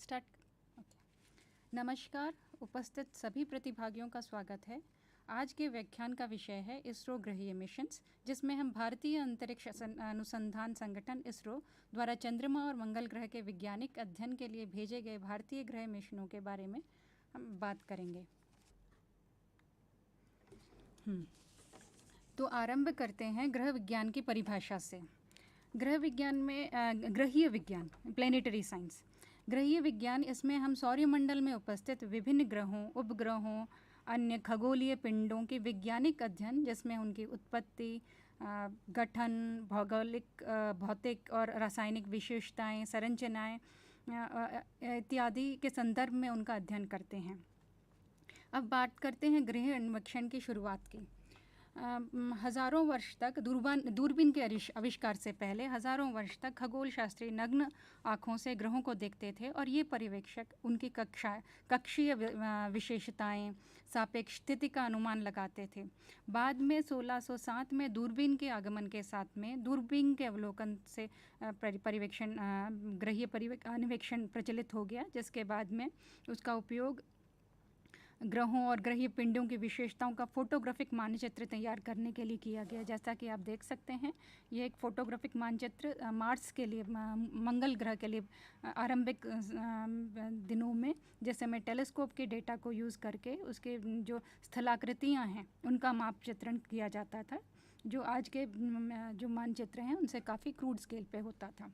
Start. नमस्कार, उपस्थित सभी प्रतिभागियों का स्वागत है। आज के व्याख्यान का विषय है इसरो ग्रहीय मिशंस, जिसमें हम भारतीय अंतरिक्ष अनुसंधान संगठन इसरो द्वारा चंद्रमा और मंगल ग्रह के वैज्ञानिक अध्ययन के लिए भेजे गए भारतीय ग्रह मिशनों के बारे में हम बात करेंगे। तो आरंभ करते हैं ग्रह विज्ञान की परिभाषा से। ग्रह विज्ञान में ग्रहीय विज्ञान, प्लेनेटरी साइंस, ग्रहीय विज्ञान, इसमें हम सौरमंडल में उपस्थित विभिन्न ग्रहों, उपग्रहों, अन्य खगोलीय पिंडों की वैज्ञानिक अध्ययन, जिसमें उनकी उत्पत्ति, गठन, भौगोलिक, भौतिक और रासायनिक विशेषताएं, संरचनाएं इत्यादि के संदर्भ में उनका अध्ययन करते हैं। अब बात करते हैं ग्रह अन्वेषण की शुरुआत की। हज़ारों वर्ष तक दूरबीन के आविष्कार से पहले हज़ारों वर्ष तक खगोल शास्त्री नग्न आँखों से ग्रहों को देखते थे और ये पर्यवेक्षक उनकी कक्षीय विशेषताएं, सापेक्ष स्थिति का अनुमान लगाते थे। बाद में 1607 में दूरबीन के आगमन के साथ में दूरबीन के अवलोकन से पर्यवेक्षण, ग्रहीय अन्वेषण प्रचलित हो गया, जिसके बाद में उसका उपयोग ग्रहों और ग्रहीय पिंडों की विशेषताओं का फोटोग्राफिक मानचित्र तैयार करने के लिए किया गया। जैसा कि आप देख सकते हैं, ये एक फोटोग्राफिक मानचित्र मार्स के लिए, मंगल ग्रह के लिए आरंभिक दिनों में, जैसे में टेलीस्कोप के डेटा को यूज़ करके उसके जो स्थलाकृतियाँ हैं उनका माप चित्रण किया जाता था, जो आज के जो मानचित्र हैं उनसे काफ़ी क्रूड स्केल पे होता था।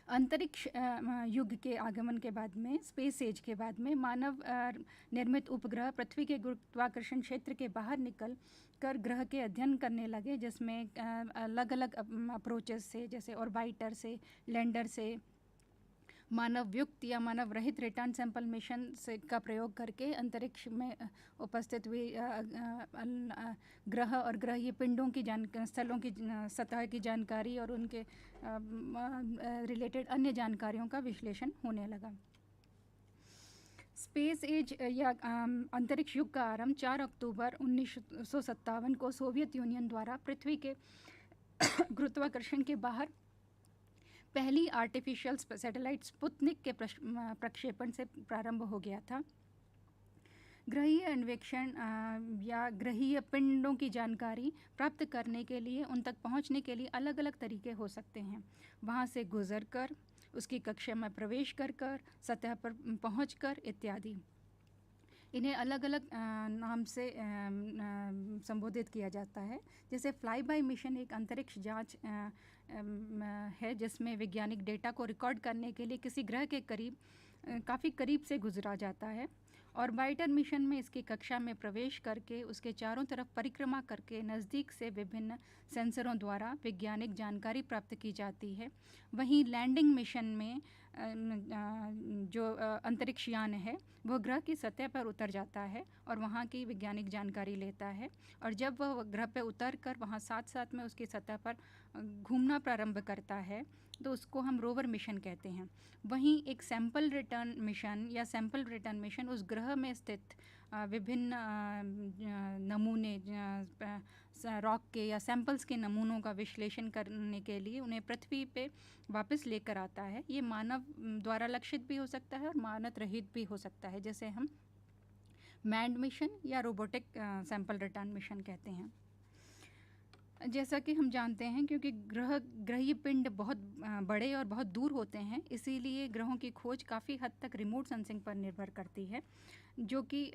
अंतरिक्ष युग के आगमन के बाद में, स्पेस एज के बाद में, मानव निर्मित उपग्रह पृथ्वी के गुरुत्वाकर्षण क्षेत्र के बाहर निकल कर ग्रह के अध्ययन करने लगे, जिसमें अलग अलग अप्रोचेस से, जैसे ऑर्बिटर से, लैंडर से, मानव युक्त या मानव रहित रिटर्न सैंपल मिशन से का प्रयोग करके अंतरिक्ष में उपस्थित हुए ग्रह और ग्रहीय पिंडों की स्थलों की सतह की जानकारी और उनके रिलेटेड अन्य जानकारियों का विश्लेषण होने लगा। स्पेस एज या अंतरिक्ष युग का आरंभ 4 अक्टूबर 1957 को सोवियत यूनियन द्वारा पृथ्वी के गुरुत्वाकर्षण के बाहर पहली आर्टिफिशियल सैटेलाइट स्पुतनिक के प्रक्षेपण से प्रारंभ हो गया था। ग्रहीय अन्वेषण या ग्रहीय पिंडों की जानकारी प्राप्त करने के लिए, उन तक पहुंचने के लिए अलग अलग तरीके हो सकते हैं। वहां से गुजर कर, उसकी कक्षा में प्रवेश कर, सतह पर पहुँच कर इत्यादि। इन्हें अलग अलग नाम से संबोधित किया जाता है। जैसे फ्लाई बाय मिशन एक अंतरिक्ष जांच है, जिसमें वैज्ञानिक डेटा को रिकॉर्ड करने के लिए किसी ग्रह के करीब, काफ़ी करीब से गुजरा जाता है। ऑर्बिटर मिशन में इसकी कक्षा में प्रवेश करके उसके चारों तरफ परिक्रमा करके नज़दीक से विभिन्न सेंसरों द्वारा वैज्ञानिक जानकारी प्राप्त की जाती है। वहीं लैंडिंग मिशन में जो अंतरिक्ष यान है वह ग्रह की सतह पर उतर जाता है और वहाँ की वैज्ञानिक जानकारी लेता है, और जब वह ग्रह पर उतर कर वहाँ साथ साथ में उसकी सतह पर घूमना प्रारंभ करता है तो उसको हम रोवर मिशन कहते हैं। वहीं एक सैंपल रिटर्न मिशन या सैंपल रिटर्न मिशन उस ग्रह में स्थित विभिन्न नमूने, रॉक के या सैंपल्स के नमूनों का विश्लेषण करने के लिए उन्हें पृथ्वी पे वापस लेकर आता है। ये मानव द्वारा लक्षित भी हो सकता है और मानव रहित भी हो सकता है, जैसे हम मैन्ड मिशन या रोबोटिक सैंपल रिटर्न मिशन कहते हैं। जैसा कि हम जानते हैं, क्योंकि ग्रहीय पिंड बहुत बड़े और बहुत दूर होते हैं, इसीलिए ग्रहों की खोज काफ़ी हद तक रिमोट सेंसिंग पर निर्भर करती है, जो कि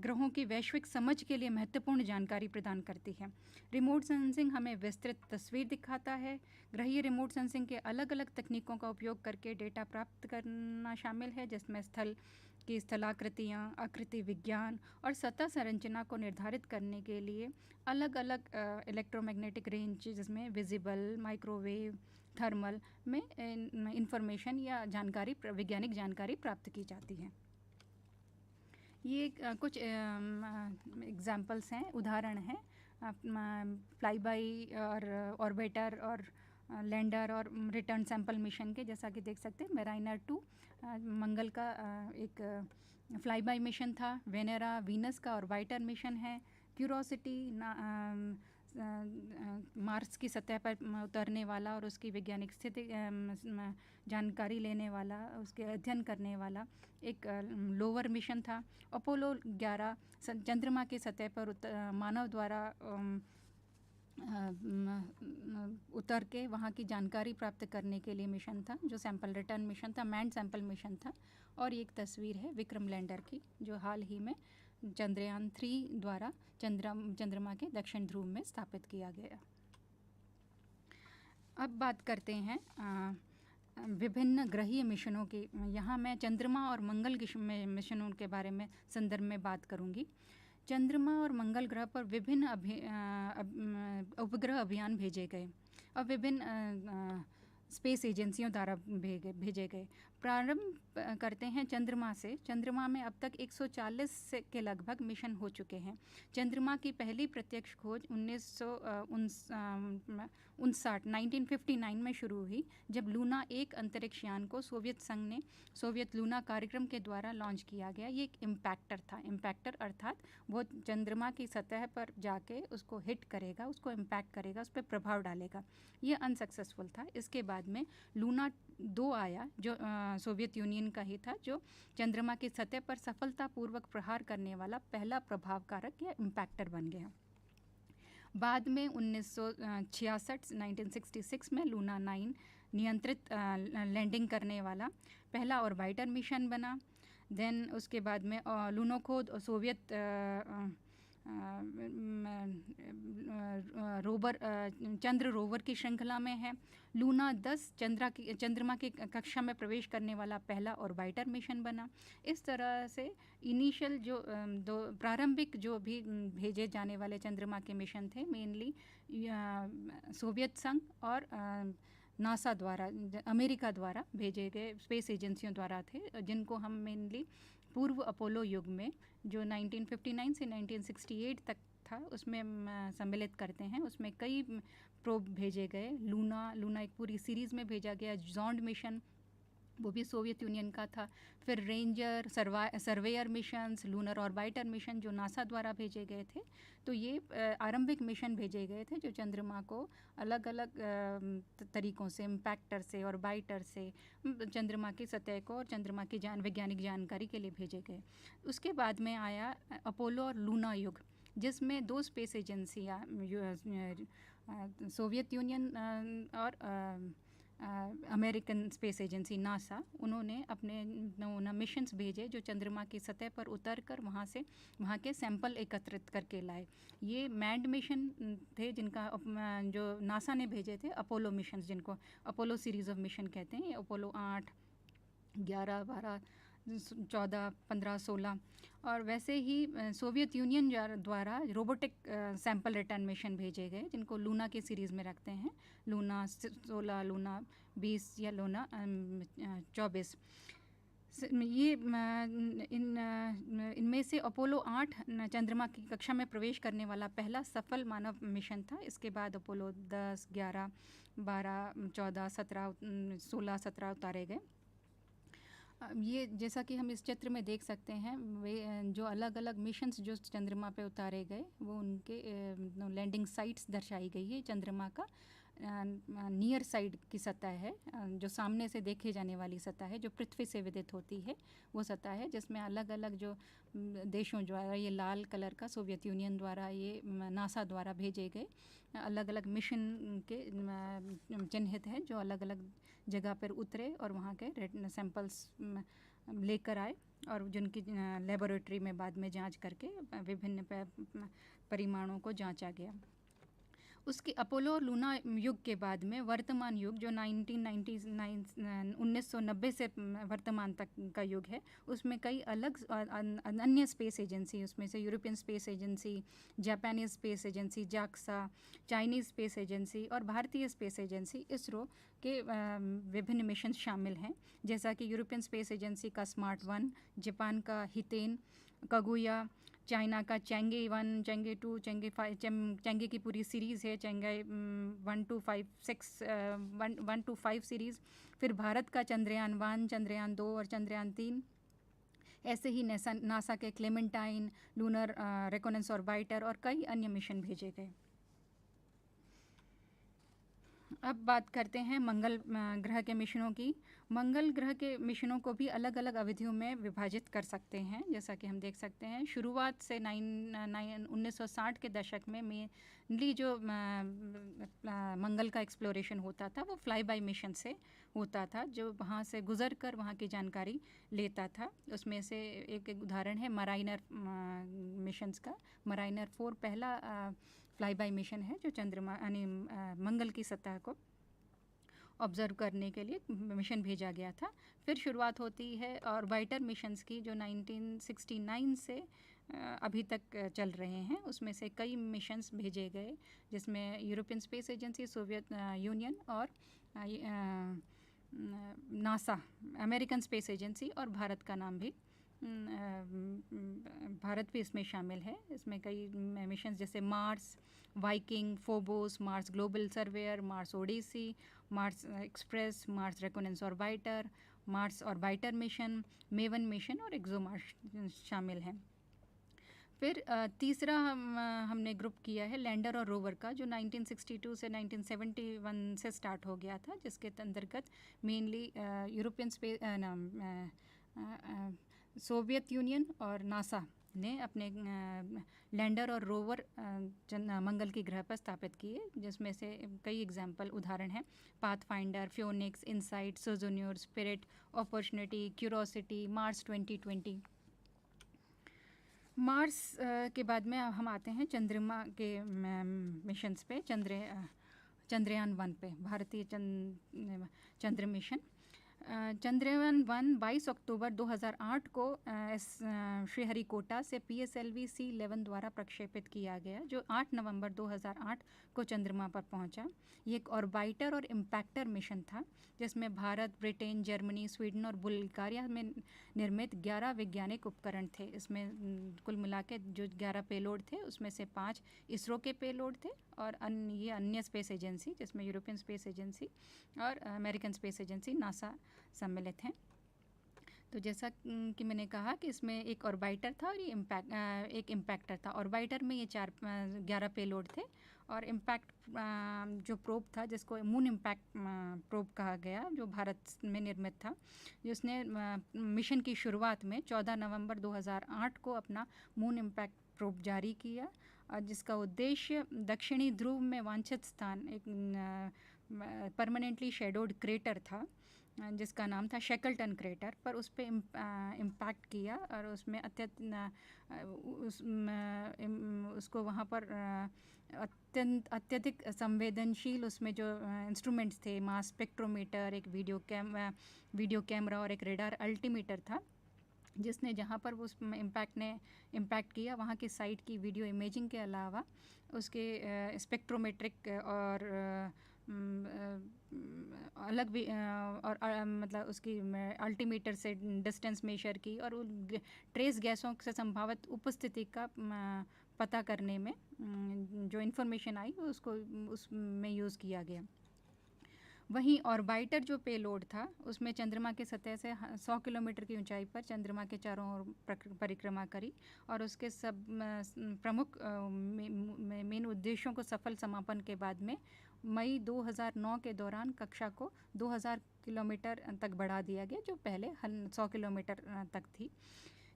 ग्रहों की वैश्विक समझ के लिए महत्वपूर्ण जानकारी प्रदान करती है। रिमोट सेंसिंग हमें विस्तृत तस्वीर दिखाता है। ग्रहीय रिमोट सेंसिंग के अलग अलग तकनीकों का उपयोग करके डेटा प्राप्त करना शामिल है, जिसमें स्थल की स्थलाकृतियाँ, आकृति विज्ञान और सतह संरचना को निर्धारित करने के लिए अलग अलग इलेक्ट्रोमैग्नेटिक रेंज, जिसमें विजिबल, माइक्रोवेव, थर्मल में इंफॉर्मेशन या जानकारी, वैज्ञानिक जानकारी प्राप्त की जाती है। ये कुछ एग्जाम्पल्स हैं, उदाहरण हैं फ्लाई बाई और ऑर्बिटर और लैंडर और रिटर्न सैंपल मिशन के। जैसा कि देख सकते हैं, मेराइनर 2 मंगल का एक फ्लाई बाई मिशन था। वेनेरा वीनस का ऑर्बिटर मिशन है। क्यूरोसिटी मार्स की सतह पर उतरने वाला और उसकी वैज्ञानिक स्थिति जानकारी लेने वाला, उसके अध्ययन करने वाला एक लोअर मिशन था। अपोलो 11 चंद्रमा की सतह पर मानव द्वारा उतर के वहाँ की जानकारी प्राप्त करने के लिए मिशन था, जो सैंपल रिटर्न मिशन था, मैंड सैंपल मिशन था। और एक तस्वीर है विक्रम लैंडर की, जो हाल ही में चंद्रयान 3 द्वारा चंद्रमा के दक्षिण ध्रुव में स्थापित किया गया। अब बात करते हैं विभिन्न ग्रहीय मिशनों की। यहाँ मैं चंद्रमा और मंगल मिशनों के बारे में संदर्भ में बात करूँगी। चंद्रमा और मंगल ग्रह पर विभिन्न उपग्रह अभियान भेजे गए और विभिन्न स्पेस एजेंसियों द्वारा भेजे गए। प्रारंभ करते हैं चंद्रमा से। चंद्रमा में अब तक 140 के लगभग मिशन हो चुके हैं। चंद्रमा की पहली प्रत्यक्ष खोज 1959 में शुरू हुई, जब लूना 1 अंतरिक्ष यान को सोवियत संघ ने सोवियत लूना कार्यक्रम के द्वारा लॉन्च किया गया। ये एक इम्पैक्टर था। इम्पैक्टर अर्थात वो चंद्रमा की सतह पर जाके उसको हिट करेगा, उसको इम्पैक्ट करेगा, उस पर प्रभाव डालेगा। ये अनसक्सेसफुल था। इसके बाद में लूना 2 आया, जो सोवियत यूनियन का ही था, जो चंद्रमा की सतह पर सफलतापूर्वक प्रहार करने वाला पहला प्रभावकारक या इम्पैक्टर बन गया। बाद में 1966 में लूना 9 नियंत्रित लैंडिंग करने वाला पहला ऑर्बिटर मिशन बना। देन उसके बाद में लूनोखोद और सोवियत रोवर चंद्र रोवर की श्रृंखला में है। लूना 10 चंद्रमा की कक्षा में प्रवेश करने वाला पहला ऑर्बिटर मिशन बना। इस तरह से इनिशियल जो प्रारंभिक जो भी भेजे जाने वाले चंद्रमा के मिशन थे, मेनली सोवियत संघ और नासा द्वारा, अमेरिका द्वारा भेजे गए स्पेस एजेंसियों द्वारा थे, जिनको हम मेनली पूर्व अपोलो युग में, जो 1959 से 1968 तक था, उसमें सम्मिलित करते हैं। उसमें कई प्रोब भेजे गए। लूना एक पूरी सीरीज़ में भेजा गया। जोंड मिशन, वो भी सोवियत यूनियन का था। फिर ranger, surveyor missions, lunar orbiter mission जो नासा द्वारा भेजे गए थे। तो ये आरंभिक मिशन भेजे गए थे, जो चंद्रमा को अलग अलग तरीक़ों से, इम्पैक्टर से, ऑर्बिटर से चंद्रमा की सतह को और चंद्रमा की वैज्ञानिक जानकारी के लिए भेजे गए। उसके बाद में आया अपोलो और लूना युग, जिसमें 2 स्पेस एजेंसियाँ, सोवियत यूनियन और अमेरिकन स्पेस एजेंसी नासा, उन्होंने अपने मिशंस भेजे, जो चंद्रमा की सतह पर उतरकर वहाँ के सैंपल एकत्रित करके लाए। ये मैंड मिशन थे, जिनका जो नासा ने भेजे थे, अपोलो मिशंस, जिनको अपोलो सीरीज़ ऑफ मिशन कहते हैं। अपोलो 8, 11, 12, 14, 15, 16। और वैसे ही सोवियत यूनियन द्वारा रोबोटिक सैंपल रिटर्न मिशन भेजे गए, जिनको लूना की सीरीज़ में रखते हैं। लूना 16, लूना 20 या लूना 24। ये इनमें से अपोलो 8 चंद्रमा की कक्षा में प्रवेश करने वाला पहला सफल मानव मिशन था। इसके बाद अपोलो 10, 11, 12, 14, 17, 16, 17 उतारे गए। ये जैसा कि हम इस चित्र में देख सकते हैं, वे जो अलग अलग मिशंस जो चंद्रमा पे उतारे गए, वो उनके लैंडिंग साइट्स दर्शाई गई है। चंद्रमा का नियर साइड की सतह है, जो सामने से देखे जाने वाली सतह है, जो पृथ्वी से विदित होती है, वो सतह है, जिसमें अलग अलग जो देशों द्वारा, ये लाल कलर का सोवियत यूनियन द्वारा, ये नासा द्वारा भेजे गए अलग अलग मिशन के चिन्हित हैं, जो अलग अलग जगह पर उतरे और वहाँ के सैंपल्स लेकर आए और जिनकी लेबोरेटरी में बाद में जांच करके विभिन्न परिमाणों को जांचा गया। उसके अपोलो और लूना युग के बाद में वर्तमान युग, जो 1990 से वर्तमान तक का युग है, उसमें कई अलग अन्य स्पेस एजेंसी, उसमें से European space agency, Japanese space agency JAXA, Chinese space agency और भारतीय स्पेस एजेंसी इसरो के विभिन्न मिशन शामिल हैं। जैसा कि यूरोपियन स्पेस एजेंसी का स्मार्ट 1, जापान का हितेन, कगुया, चाइना का चेंगे 1, चेंगे 2, चेंगे 5, चेंगे की पूरी सीरीज़ है, चेंगे 1 to 5 सीरीज़। फिर भारत का चंद्रयान 1, चंद्रयान 2 और चंद्रयान 3। ऐसे ही नासा के क्लेमेंटाइन, लूनर रेकोनेंस ऑर्बिटर और कई अन्य मिशन भेजे गए। अब बात करते हैं मंगल ग्रह के मिशनों की। मंगल ग्रह के मिशनों को भी अलग अलग अवधियों में विभाजित कर सकते हैं, जैसा कि हम देख सकते हैं। शुरुआत से 1960 के दशक में मेनली जो मंगल का एक्सप्लोरेशन होता था वो फ्लाई बाय मिशन से होता था, जो वहाँ से गुजर कर वहाँ की जानकारी लेता था। उसमें से एक उदाहरण है मराइनर मिशंस का। मराइनर 4 पहला फ्लाई बाय मिशन है जो चंद्रमा यानी मंगल की सतह को ऑब्जर्व करने के लिए मिशन भेजा गया था। फिर शुरुआत होती है ऑर्बिटर मिशंस की, जो 1969 से अभी तक चल रहे हैं। उसमें से कई मिशंस भेजे गए, जिसमें European space agency, Soviet union और नासा, अमेरिकन स्पेस एजेंसी, और भारत का नाम भी भारत भी इसमें शामिल है। इसमें कई मिशंस जैसे Mars, Viking, Phobos, Mars Global Surveyor, Mars Odyssey, Mars Express, Mars Reconnaissance Orbiter, Mars Orbiter Mission, MAVEN mission और एक्सोमार्स शामिल हैं। फिर तीसरा हमने ग्रुप किया है लैंडर और रोवर का, जो 1962 से 1971 से स्टार्ट हो गया था, जिसके अंतर्गत mainly European space Soviet union और नासा ने अपने लैंडर और रोवर मंगल की ग्रह पर स्थापित किए, जिसमें से कई एग्जाम्पल उदाहरण हैं Pathfinder, Phoenix, InSight, Sojourner, Spirit, Opportunity, Curiosity, Mars 2020। Mars के बाद में हम आते हैं चंद्रमा के मिशंस पे। चंद्रयान 1 पे, भारतीय चंद्र मिशन। चंद्रयान 1 22 अक्टूबर 2008 को श्रीहरिकोटा से PSLV C11 द्वारा प्रक्षेपित किया गया, जो 8 नवंबर 2008 को चंद्रमा पर पहुंचा। ये एक ऑर्बिटर और इम्पैक्टर मिशन था, जिसमें भारत, ब्रिटेन, जर्मनी, स्वीडन और बुल्गारिया में निर्मित 11 वैज्ञानिक उपकरण थे। इसमें कुल मिला के जो 11 पेलोड थे, उसमें से 5 इसरो के पेलोड थे और ये अन्य स्पेस एजेंसी, जिसमें यूरोपियन स्पेस एजेंसी और अमेरिकन स्पेस एजेंसी नासा सम्मिलित हैं। तो जैसा कि मैंने कहा कि इसमें एक ऑर्बिटर था और ये एक इम्पैक्टर था। ऑर्बिटर में ये 11 पेलोड थे, और इम्पैक्ट जो प्रोब था, जिसको मून इम्पैक्ट प्रोब कहा गया, जो भारत में निर्मित था, जिसने मिशन की शुरुआत में 14 नवंबर 2008 को अपना मून इम्पैक्ट प्रोब जारी किया, और जिसका उद्देश्य दक्षिणी ध्रुव में वांछित स्थान, एक परमानेंटली शेडोड क्रेटर था जिसका नाम था शेकल्टन क्रेटर, पर उस पर इम्पैक्ट किया और उसमें उसको वहाँ पर अत्यधिक संवेदनशील उसमें जो इंस्ट्रूमेंट्स थे, मास स्पेक्ट्रोमीटर, एक वीडियो कैमरा और एक रेडार अल्टीमीटर था, जिसने जहाँ पर उस इम्पैक्ट किया वहाँ की साइट की वीडियो इमेजिंग के अलावा उसके स्पेक्ट्रोमेट्रिक और अलग भी और मतलब उसकी अल्टीमीटर से डिस्टेंस मेजर की, और ट्रेस गैसों से संभावित उपस्थिति का पता करने में जो इन्फॉर्मेशन आई उसको उसमें यूज़ किया गया। वहीं ऑर्बिटर जो पेलोड था, उसमें चंद्रमा की सतह से 100 किलोमीटर की ऊंचाई पर चंद्रमा के चारों ओर परिक्रमा करी, और उसके सब प्रमुख मेन उद्देश्यों को सफल समापन के बाद में मई 2009 के दौरान कक्षा को 2000 किलोमीटर तक बढ़ा दिया गया, जो पहले 100 किलोमीटर तक थी।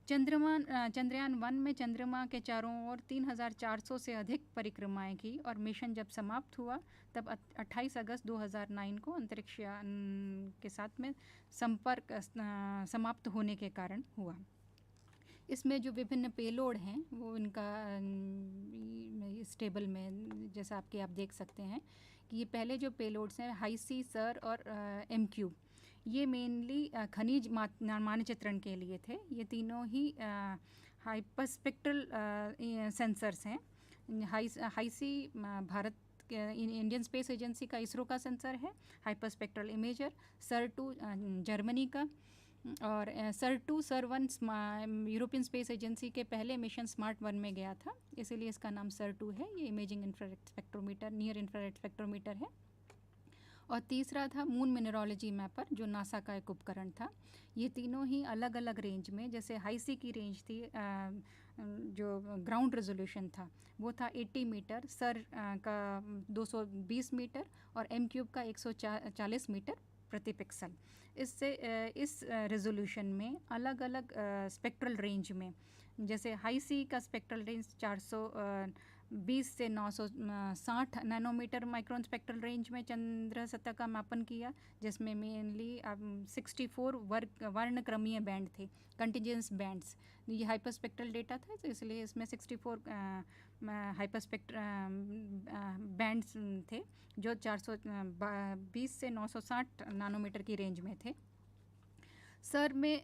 चंद्रयान 1 में चंद्रमा के चारों ओर 3400 से अधिक परिक्रमाएं की, और मिशन जब समाप्त हुआ तब 28 अगस्त 2009 को अंतरिक्ष यान के साथ में संपर्क समाप्त होने के कारण हुआ। इसमें जो विभिन्न पेलोड हैं वो इनका इस टेबल में जैसा आप देख सकते हैं कि ये पहले जो पेलोड्स हैं हाईसी, सर और MQ, ये मेनली खनिज मानचित्रण के लिए थे। ये तीनों ही हाइपरस्पेक्ट्रल सेंसर्स हैं। High seas Bharat Indian space agency का, इसरो का सेंसर है, हाइपरस्पेक्ट्रल इमेजर। सर 2 जर्मनी का, और sir 2 sir 1 European space agency के पहले मिशन स्मार्ट 1 में गया था, इसीलिए इसका नाम सर 2 है। ये imaging infrared spectrometer, near infrared spectrometer है। और तीसरा था मून मिनरोलॉजी मैपर, जो नासा का एक उपकरण था। ये तीनों ही अलग अलग रेंज में, जैसे हाई सी की रेंज थी, जो ग्राउंड रेजोल्यूशन था वो था 80 मीटर, सर का 220 मीटर और एम क्यूब का 140 मीटर प्रति पिक्सल। इससे इस रेजोल्यूशन में अलग अलग स्पेक्ट्रल रेंज में, जैसे हाई सी का स्पेक्ट्रल रेंज 420 से 960 नैनोमीटर माइक्रोन स्पेक्ट्रल रेंज में चंद्र सतह का मापन किया, जिसमें मेनली 64 वर्णक्रमीय बैंड थे, कंटिजेंस बैंड्स। ये हाइपरस्पेक्ट्रल डेटा था, तो इसलिए इसमें 64 हाइपरस्पेक्ट्र बैंड्स थे, जो 420 से 960 नैनोमीटर की रेंज में थे। सर में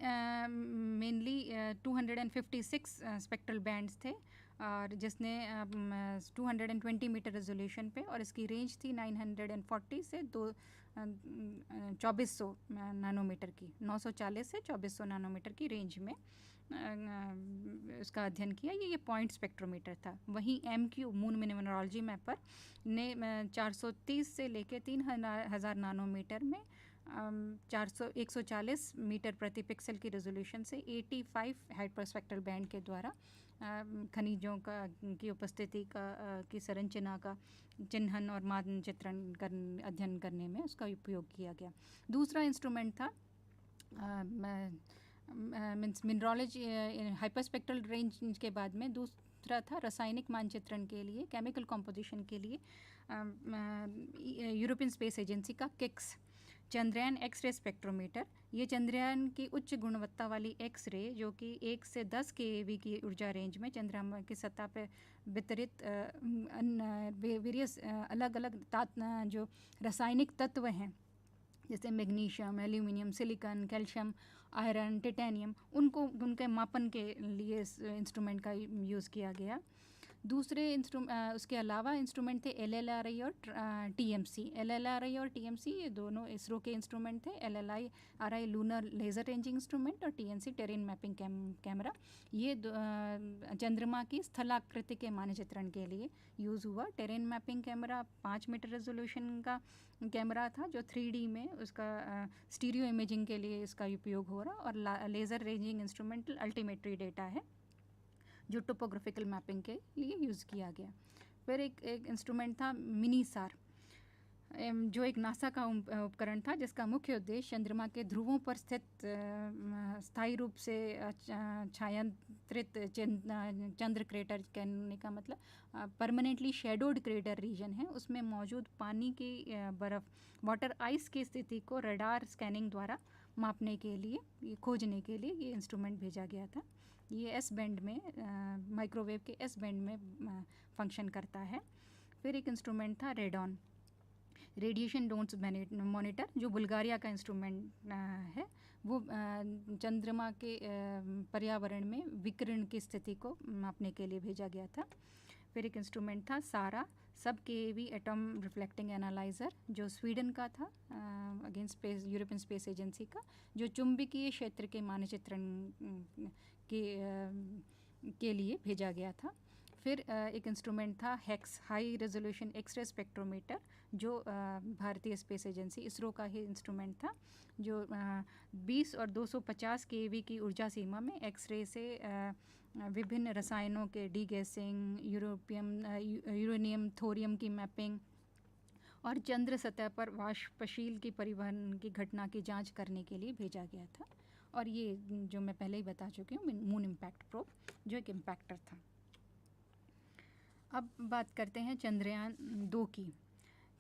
मेनली 256 स्पेक्ट्रल बैंड्स थे, और जिसने 220 मीटर रेजोल्यूशन पे, और इसकी रेंज थी 940 से 2400 नैनोमीटर की, 940 से 2400 नैनोमीटर की रेंज में उसका अध्ययन किया। ये पॉइंट स्पेक्ट्रोमीटर था। वहीं M cube moon mineralogy mapper ने 430 से लेकर 3000 नैनोमीटर में 140 मीटर प्रति पिक्सल की रेजोल्यूशन से 85 हाइपरस्पेक्ट्रल बैंड के द्वारा खनिजों की उपस्थिति की संरचना का चिन्हन और मानचित्रण अध्ययन करने में उसका उपयोग किया गया। दूसरा इंस्ट्रूमेंट था मीन्स मिनरोलॉजी हाइपरस्पेक्ट्रल रेंज के बाद में दूसरा था रासायनिक मानचित्रण के लिए, केमिकल कॉम्पोजिशन के लिए यूरोपियन स्पेस एजेंसी का किक्स चंद्रयान एक्स-रे स्पेक्ट्रोमीटर। ये चंद्रयान की उच्च गुणवत्ता वाली एक्स-रे, जो कि 1 से 10 केवी की ऊर्जा रेंज में चंद्रमा की सतह पर वितरित वेरियस अलग अलग जो रासायनिक तत्व हैं, जैसे magnesium, aluminium, silicon, calcium, iron, titanium, उनके मापन के लिए इस इंस्ट्रूमेंट का यूज़ किया गया। दूसरे उसके अलावा इंस्ट्रूमेंट थे LLRI और TMC। LLRI और TMC ये दोनों इसरो के इंस्ट्रूमेंट थे। LLRI lunar laser ranging instrument और TMC टेरेन मैपिंग कैमरा। ये चंद्रमा की स्थलाकृति के मानचित्रण के लिए यूज़ हुआ। Terrain mapping camera 5 metre resolution का कैमरा था, जो 3D में उसका स्टीरियो इमेजिंग के लिए इसका उपयोग हो रहा, और लेज़र रेंजिंग इंस्ट्रूमेंट अल्टीमेट्री डेटा है, जो टोपोग्राफिकल मैपिंग के लिए यूज़ किया गया। फिर एक इंस्ट्रूमेंट था मिनीसार, जो एक नासा का उपकरण था, जिसका मुख्य उद्देश्य चंद्रमा के ध्रुवों पर स्थित स्थायी रूप से छायांतरित चंद्र क्रेटर, कहने का मतलब परमानेंटली शेडोड क्रेटर रीजन है, उसमें मौजूद पानी की बर्फ़, वाटर आइस की स्थिति को रडार स्कैनिंग द्वारा मापने के लिए, खोजने के लिए ये इंस्ट्रूमेंट भेजा गया था। ये एस बैंड में, माइक्रोवेव के एस बैंड में फंक्शन करता है। फिर एक इंस्ट्रूमेंट था रेडॉन, रेडिएशन डोन्स मॉनिटर, जो बुल्गारिया का इंस्ट्रूमेंट है। वो चंद्रमा के पर्यावरण में विकिरण की स्थिति को मापने के लिए भेजा गया था। फिर एक इंस्ट्रूमेंट था सारा, सब केवी एटॉम रिफ्लेक्टिंग एनालाइज़र, जो स्वीडन का था, against space European space agency का, जो चुंबकीय क्षेत्र के मानचित्रण के लिए भेजा गया था। फिर एक इंस्ट्रूमेंट था HEX, high resolution X ray spectrometer, जो भारतीय स्पेस एजेंसी इसरो का ही इंस्ट्रूमेंट था, जो 20 और 250 केवी की ऊर्जा सीमा में एक्सरे से विभिन्न रसायनों के डीगैसिंग, यूरेनियम, थोरियम की मैपिंग और चंद्र सतह पर वाष्पशील की परिवहन की घटना की जांच करने के लिए भेजा गया था। और ये जो मैं पहले ही बता चुकी हूँ, मून इम्पैक्ट प्रोब, जो एक इम्पैक्टर था। अब बात करते हैं चंद्रयान 2 की।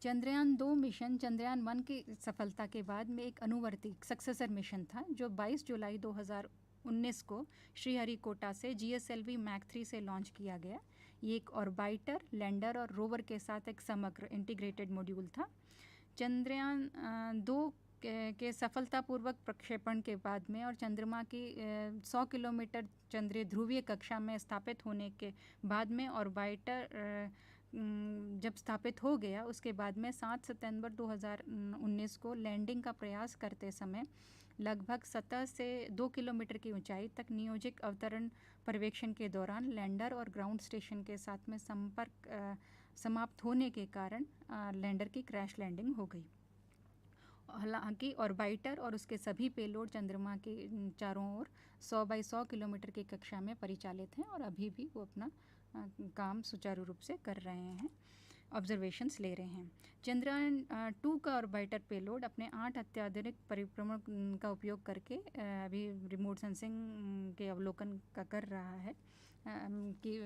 चंद्रयान 2 मिशन चंद्रयान 1 की सफलता के बाद में एक अनुवर्ती सक्सेसर मिशन था, जो 22 जुलाई 2019 को श्रीहरिकोटा से GSLV मैक 3 से लॉन्च किया गया। ये एक ऑर्बिटर, लैंडर और रोवर के साथ एक समग्र इंटीग्रेटेड मॉड्यूल था। चंद्रयान 2 के सफलतापूर्वक प्रक्षेपण के बाद में और चंद्रमा की 100 किलोमीटर चंद्रीय ध्रुवीय कक्षा में स्थापित होने के बाद में ऑर्बिटर जब स्थापित हो गया, उसके बाद में 7 सितंबर 2019 को लैंडिंग का प्रयास करते समय लगभग सतह से 2 किलोमीटर की ऊंचाई तक नियोजित अवतरण पर्यवेक्षण के दौरान लैंडर और ग्राउंड स्टेशन के साथ में संपर्क समाप्त होने के कारण लैंडर की क्रैश लैंडिंग हो गई। हालांकि ऑर्बिटर और उसके सभी पेलोड चंद्रमा के चारों ओर 100 बाई 100 किलोमीटर की कक्षा में परिचालित हैं और अभी भी वो अपना काम सुचारू रूप से कर रहे हैं, ऑब्जर्वेशंस ले रहे हैं। चंद्रयान 2 का ऑर्बिटर पेलोड अपने 8 अत्याधुनिक परिभ्रमण का उपयोग करके अभी रिमोट सेंसिंग के अवलोकन का कर रहा है, कि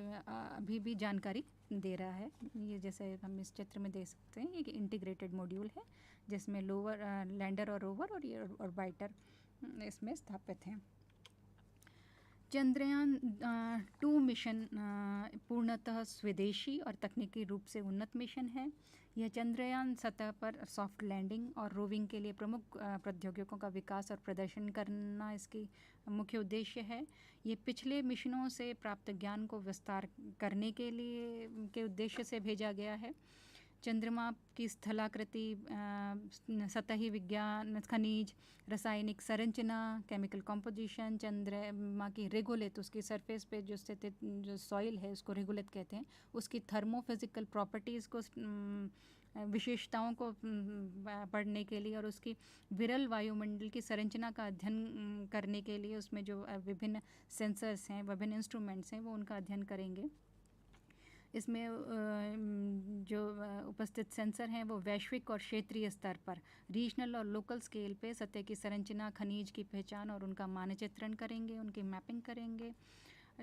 अभी भी जानकारी दे रहा है। ये जैसे हम इस चित्र में देख सकते हैं, ये इंटीग्रेटेड मॉड्यूल है जिसमें लोअर लैंडर और रोवर और ये ऑर्बिटर इसमें स्थापित हैं। चंद्रयान 2 मिशन पूर्णतः स्वदेशी और तकनीकी रूप से उन्नत मिशन है। यह चंद्रयान सतह पर सॉफ्ट लैंडिंग और रोविंग के लिए प्रमुख प्रौद्योगिकियों का विकास और प्रदर्शन करना इसकी मुख्य उद्देश्य है। ये पिछले मिशनों से प्राप्त ज्ञान को विस्तार करने के लिए के उद्देश्य से भेजा गया है। चंद्रमा की स्थलाकृति, सतही विज्ञान, खनिज, रासायनिक संरचना, केमिकल कॉम्पोजिशन, चंद्रमा की रेगोलिथ, उसकी सरफेस पे जो स्थित जो सॉइल है उसको रेगोलिथ कहते हैं, उसकी थर्मोफिजिकल प्रॉपर्टीज़ को, विशेषताओं को पढ़ने के लिए और उसकी विरल वायुमंडल की संरचना का अध्ययन करने के लिए उसमें जो विभिन्न सेंसर्स हैं, विभिन्न इंस्ट्रूमेंट्स हैं, वो उनका अध्ययन करेंगे। इसमें जो उपस्थित सेंसर हैं वो वैश्विक और क्षेत्रीय स्तर पर, रीजनल और लोकल स्केल पे सतह की संरचना, खनिज की पहचान और उनका मानचित्रण करेंगे, उनकी मैपिंग करेंगे।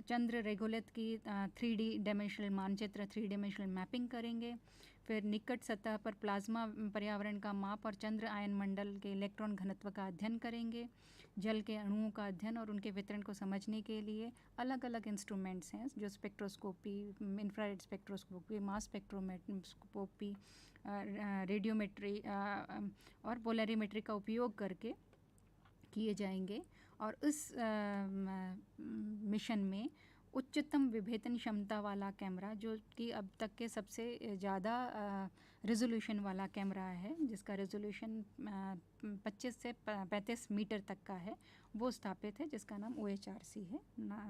चंद्र रेगोलिथ की 3D डायमेंशनल मानचित्र, 3 डायमेंशनल मैपिंग करेंगे। फिर निकट सतह पर प्लाज्मा पर्यावरण का माप और चंद्र आयन मंडल के इलेक्ट्रॉन घनत्व का अध्ययन करेंगे। जल के अणुओं का अध्ययन और उनके वितरण को समझने के लिए अलग अलग इंस्ट्रूमेंट्स हैं, जो spectroscopy, infrared spectroscopy, mass spectroscopy, radiometry और पोलरीमेट्री का उपयोग करके किए जाएंगे। और इस मिशन में उच्चतम विभेदन क्षमता वाला कैमरा, जो कि अब तक के सबसे ज़्यादा रेजोल्यूशन वाला कैमरा है, जिसका रेजोल्यूशन 25 से 35 मीटर तक का है, वो स्थापित है, जिसका नाम OHRC है।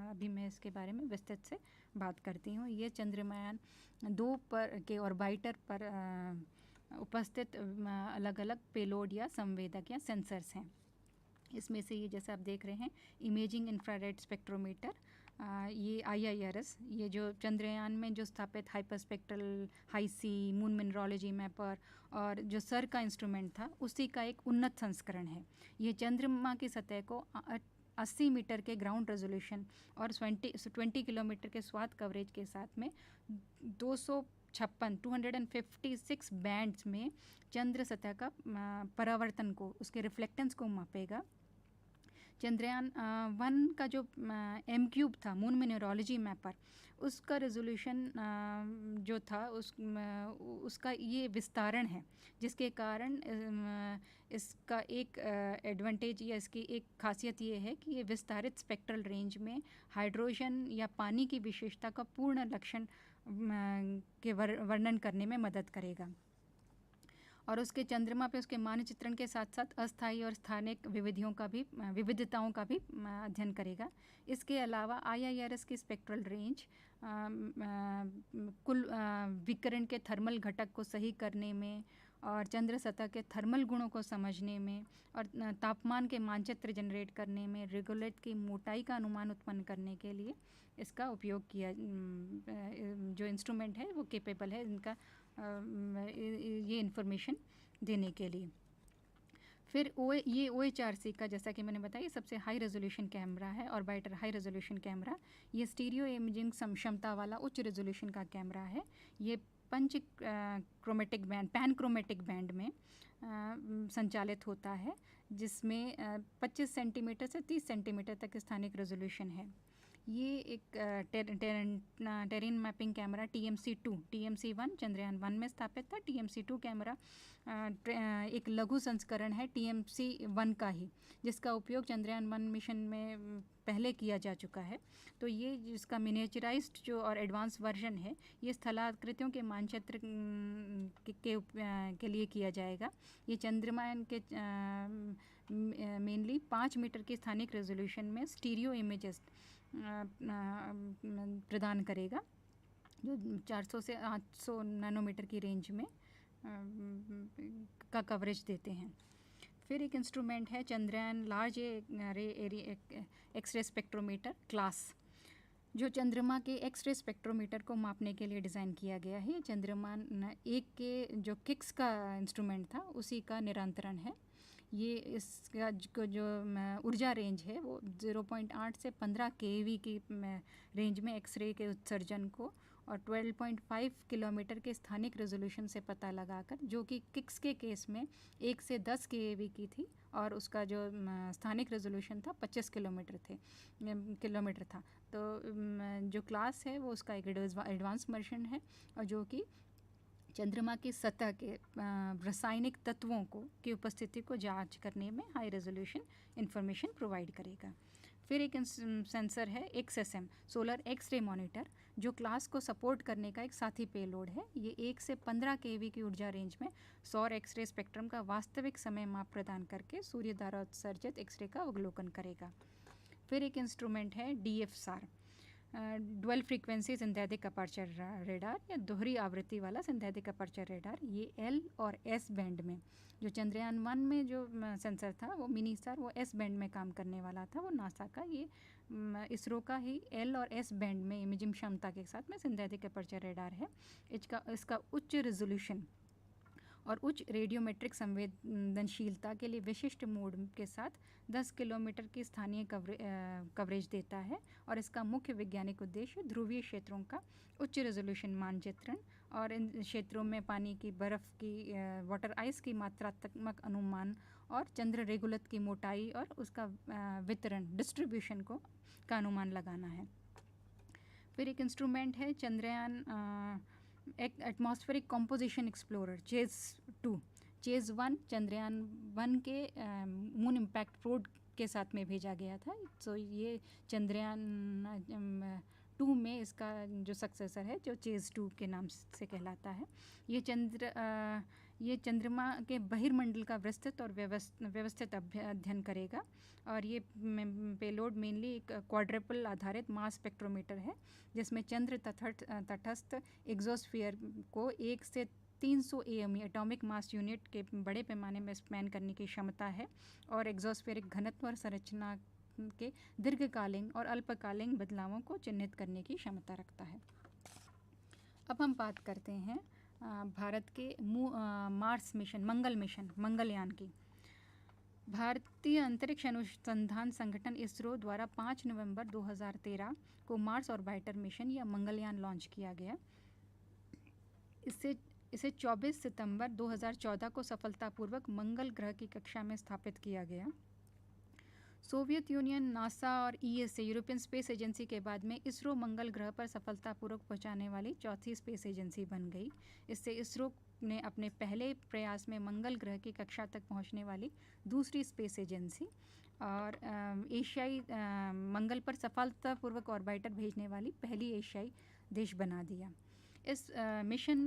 अभी मैं इसके बारे में विस्तृत से बात करती हूँ। ये चंद्रयान 2 पर के ऑर्बिटर पर उपस्थित अलग अलग पेलोड या संवेदक या सेंसर्स हैं। इसमें से ये जैसे आप देख रहे हैं, इमेजिंग इंफ्रारेड स्पेक्ट्रोमीटर, ये IIRS, ये जो चंद्रयान में जो स्थापित हाइपरस्पेक्ट्रल हाई-सी मून मिनरोलॉजी मैपर और जो सर का इंस्ट्रूमेंट था, उसी का एक उन्नत संस्करण है। ये चंद्रमा की सतह को 80 मीटर के ग्राउंड रेजोल्यूशन और 20 किलोमीटर के स्वाथ कवरेज के साथ में 256 बैंड्स में चंद्र सतह का परावर्तन को, उसके रिफ्लेक्टेंस को मापेगा। चंद्रयान 1 का जो M³ था, मून मिनरोलॉजी मैपर, उसका रेजोल्यूशन जो था उसका ये विस्तारण है, जिसके कारण इसका एक एडवांटेज या इसकी एक खासियत ये है कि ये विस्तारित स्पेक्ट्रल रेंज में हाइड्रोजन या पानी की विशेषता का पूर्ण लक्षण के वर्णन करने में मदद करेगा। और उसके चंद्रमा पे उसके मानचित्रण के साथ साथ अस्थायी और स्थानिक विविधताओं का भी अध्ययन करेगा। इसके अलावा IIRS की स्पेक्ट्रल रेंज कुल विकिरण के थर्मल घटक को सही करने में और चंद्र सतह के थर्मल गुणों को समझने में और तापमान के मानचित्र जनरेट करने में, रेगोलिथ की मोटाई का अनुमान उत्पन्न करने के लिए इसका उपयोग किया, जो इंस्ट्रूमेंट है वो केपेबल है इनका ये इन्फॉर्मेशन देने के लिए। फिर ये OHRC का, जैसा कि मैंने बताया, सबसे हाई रेजोल्यूशन कैमरा है, ऑर्बिटर हाई रेजोल्यूशन कैमरा। ये स्टीरियो इमेजिंग क्षमता वाला उच्च रेजोल्यूशन का कैमरा है। ये पैन क्रोमेटिक बैंड में संचालित होता है, जिसमें 25 सेंटीमीटर से 30 सेंटीमीटर तक स्थानिक रेजोल्यूशन है। ये एक terrain mapping camera TMC-1 Chandrayaan 1 में स्थापित था। TMC-2 कैमरा एक लघु संस्करण है TMC-1 का ही, जिसका उपयोग चंद्रयान 1 मिशन में पहले किया जा चुका है। तो ये जिसका मिनिएचराइज्ड जो और एडवांस वर्जन है, ये स्थलाकृतियों के मानचित्र के लिए किया जाएगा। ये चंद्रयान के मेनली 5 मीटर की स्थानिक रेजोल्यूशन में स्टीरियो इमेजेस प्रदान करेगा, जो 400 से 800 नैनोमीटर की रेंज में का कवरेज देते हैं। फिर एक इंस्ट्रूमेंट है Chandrayaan large X ray spectrometer class, जो चंद्रमा के एक्सरे स्पेक्ट्रोमीटर को मापने के लिए डिज़ाइन किया गया है। चंद्रयान 1 के जो किक्स का इंस्ट्रूमेंट था उसी का निरंतरण है। ये इसका जो ऊर्जा रेंज है वो 0.8 से 15 केवी की रेंज में एक्सरे के उत्सर्जन को और 12.5 किलोमीटर के स्थानिक रेजोल्यूशन से पता लगाकर, जो कि किक्स के केस में 1 से 10 केवी की थी और उसका जो स्थानिक रेजोल्यूशन था 25 किलोमीटर था। तो जो क्लास है वो उसका एक एडवांस वर्जन है और जो कि चंद्रमा की सतह के रासायनिक तत्वों की उपस्थिति को जांच करने में हाई रेजोल्यूशन इंफॉर्मेशन प्रोवाइड करेगा। फिर एक सेंसर है XSM solar X ray monitor, जो क्लास को सपोर्ट करने का एक साथी पेलोड है। ये 1 से 15 केवी की ऊर्जा रेंज में सौर एक्सरे स्पेक्ट्रम का वास्तविक समय माप प्रदान करके सूर्य द्वारा उत्सर्जित एक्सरे का अवलोकन करेगा। फिर एक इंस्ट्रूमेंट है DFSAR dual frequency synthetic aperture radar या दोहरी आवृत्ति वाला सिंथेटिक अपर्चर रेडार। ये L और S बैंड में, जो चंद्रयान 1 में जो सेंसर था वो मिनीसार वो S बैंड में काम करने वाला था, वो नासा का, ये इसरो का ही L और S बैंड में इमेजिंग क्षमता के साथ में सिंथेटिक अपर्चर रेडार है। इसका उच्च रेजोल्यूशन और उच्च रेडियोमेट्रिक संवेदनशीलता के लिए विशिष्ट मोड के साथ 10 किलोमीटर की स्थानीय कवरेज देता है और इसका मुख्य वैज्ञानिक उद्देश्य ध्रुवीय क्षेत्रों का उच्च रेजोल्यूशन मानचित्रण और इन क्षेत्रों में पानी की बर्फ़ की वाटर आइस की मात्रात्मक अनुमान और चंद्र रेगुलत की मोटाई और उसका वितरण डिस्ट्रीब्यूशन का अनुमान लगाना है। फिर एक इंस्ट्रूमेंट है Chandrayaan atmospheric composition explorer Chase 1 Chandrayaan 1 के मून इम्पैक्ट प्रोब के साथ में भेजा गया था। तो ये चंद्रयान 2 में इसका जो सक्सेसर है जो चेज़ 2 के नाम से कहलाता है। ये चंद्रमा के बहिर्मंडल का विस्तृत और व्यवस्थित अध्ययन करेगा और ये पेलोड मेनली एक क्वाड्रपल आधारित मास स्पेक्ट्रोमीटर है, जिसमें चंद्र तटस्थ एग्जोस्फीयर को 1 से 300 AME एटॉमिक मास यूनिट के बड़े पैमाने में स्पैन करने की क्षमता है और एग्जोस्फेरिक घनत्व और संरचना के दीर्घकालीन और अल्पकालीन बदलावों को चिन्हित करने की क्षमता रखता है। अब हम बात करते हैं भारत के मार्स मिशन मंगलयान की। भारतीय अंतरिक्ष अनुसंधान संगठन इसरो द्वारा 5 नवंबर 2013 को मार्स ऑर्बिटर मिशन या मंगलयान लॉन्च किया गया। इसे 24 सितंबर 2014 को सफलतापूर्वक मंगल ग्रह की कक्षा में स्थापित किया गया। सोवियत यूनियन, नासा और ESA यूरोपियन स्पेस एजेंसी के बाद में इसरो मंगल ग्रह पर सफलतापूर्वक पहुंचाने वाली चौथी स्पेस एजेंसी बन गई। इससे इसरो ने अपने पहले प्रयास में मंगल ग्रह की कक्षा तक पहुंचने वाली दूसरी स्पेस एजेंसी और एशियाई मंगल पर सफलतापूर्वक ऑर्बिटर भेजने वाली पहली एशियाई देश बना दिया। इस मिशन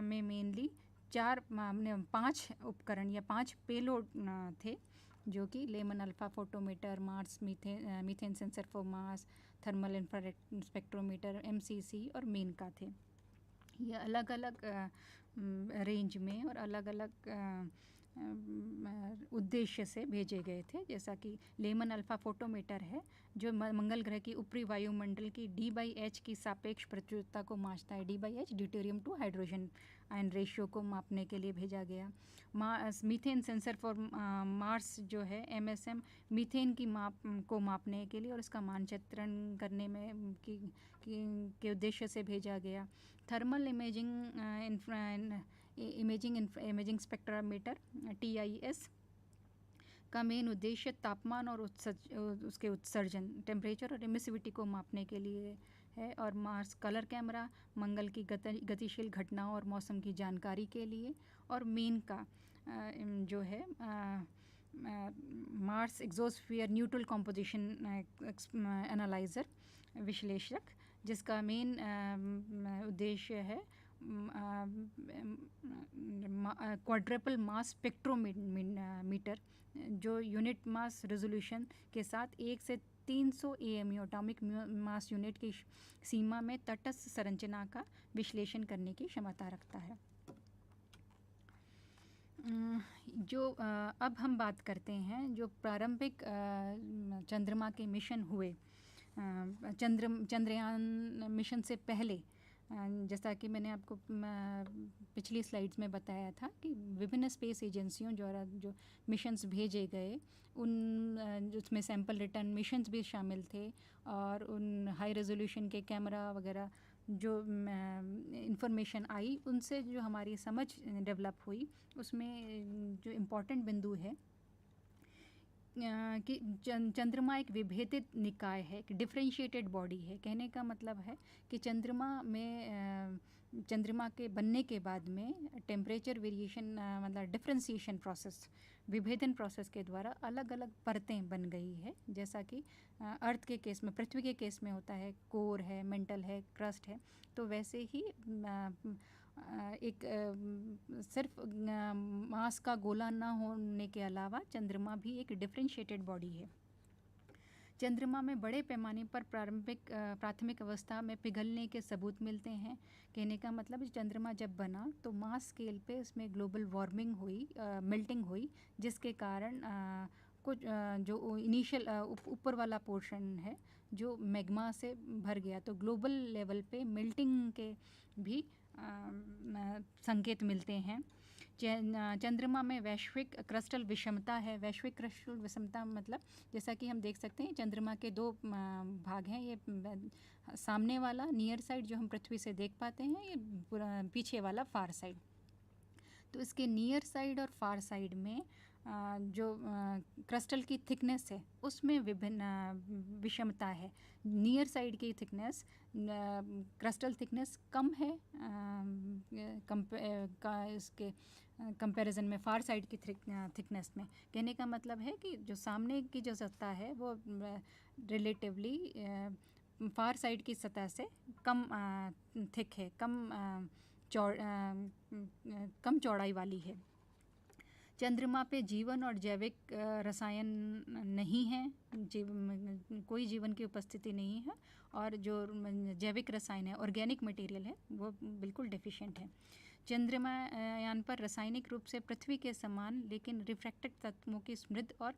में मेनली 5 उपकरण या 5 पेलोड थे, जो कि lemon alpha photometer, Mars methane sensor for Mars, thermal infrared spectrometer MCC और मेनका थे। ये अलग अलग रेंज में और अलग अलग उद्देश्य से भेजे गए थे। जैसा कि लेमन अल्फा फोटोमीटर है जो मंगल ग्रह की ऊपरी वायुमंडल की D/H की सापेक्ष प्रचुरता को मापता है। D/H deuterium to hydrogen ion ratio को मापने के लिए भेजा गया। मीथेन सेंसर फॉर मार्स जो है MSM मीथेन की मापने के लिए और इसका मानचित्रण करने में के उद्देश्य से भेजा गया। थर्मल इमेजिंग स्पेक्ट्रोमीटर TIS का मेन उद्देश्य तापमान और उसके उत्सर्जन टेम्परेचर और एमिसिविटी को मापने के लिए है। और मार्स कलर कैमरा मंगल की गतिशील घटनाओं और मौसम की जानकारी के लिए। और मेन का जो है मार्स एग्जोस्फीयर न्यूट्रल कंपोजिशन एनालाइजर विश्लेषक, जिसका मेन उद्देश्य है क्वाड्रपल मास स्पेक्ट्रोमीटर जो यूनिट मास रेजोल्यूशन के साथ 1 से 300 AME एटॉमिक मास यूनिट की सीमा में तटस्थ संरचना का विश्लेषण करने की क्षमता रखता है। जो अब हम बात करते हैं जो प्रारंभिक चंद्रमा के मिशन हुए, चंद्रयान मिशन से पहले, जैसा कि मैंने आपको पिछली स्लाइड्स में बताया था कि विभिन्न स्पेस एजेंसियों द्वारा जो मिशंस भेजे गए उन उसमें सैंपल रिटर्न मिशंस भी शामिल थे, और उन हाई रेजोल्यूशन के कैमरा वगैरह जो इंफॉर्मेशन आई उनसे जो हमारी समझ डेवलप हुई, उसमें जो इम्पोर्टेंट बिंदु है कि चंद्रमा एक विभेदित निकाय है, एक डिफरेंशिएटेड बॉडी है। कहने का मतलब है कि चंद्रमा के बनने के बाद में टेम्परेचर वेरिएशन मतलब डिफरेंशिएशन प्रोसेस, विभेदन प्रोसेस के द्वारा अलग अलग परतें बन गई है। जैसा कि अर्थ के केस में, पृथ्वी के केस में होता है, कोर है, मेंटल है, क्रस्ट है, तो वैसे ही एक सिर्फ मास का गोला ना होने के अलावा चंद्रमा भी एक डिफरेंशिएटेड बॉडी है। चंद्रमा में बड़े पैमाने पर प्राथमिक अवस्था में पिघलने के सबूत मिलते हैं। कहने का मतलब चंद्रमा जब बना तो मास स्केल पे उसमें ग्लोबल वार्मिंग हुई, मेल्टिंग हुई, जिसके कारण कुछ जो इनिशियल ऊपर वाला पोर्शन है जो मैग्मा से भर गया, तो ग्लोबल लेवल पे मेल्टिंग के भी संकेत मिलते हैं। चंद्रमा में वैश्विक क्रस्टल विषमता है। वैश्विक क्रस्टल विषमता मतलब जैसा कि हम देख सकते हैं चंद्रमा के दो भाग हैं, ये सामने वाला नियर साइड जो हम पृथ्वी से देख पाते हैं, ये पीछे वाला फार साइड। तो इसके नियर साइड और फार साइड में जो क्रिस्टल की थिकनेस है उसमें विभिन्न विषमता है। नियर साइड की थिकनेस, क्रिस्टल थिकनेस कम है इसके कंपैरिजन में फार साइड की थिकनेस में। कहने का मतलब है कि जो सामने की जो सतह है वो रिलेटिवली फार साइड की सतह से कम थिक है, कम चौड़ाई वाली है। चंद्रमा पे जीवन और जैविक रसायन नहीं है, कोई जीवन की उपस्थिति नहीं है, और जो जैविक रसायन है, ऑर्गेनिक मटेरियल है, वो बिल्कुल डेफिशिएंट है। चंद्रयान पर रासायनिक रूप से पृथ्वी के समान लेकिन रिफ्रैक्टेड तत्वों की समृद्ध और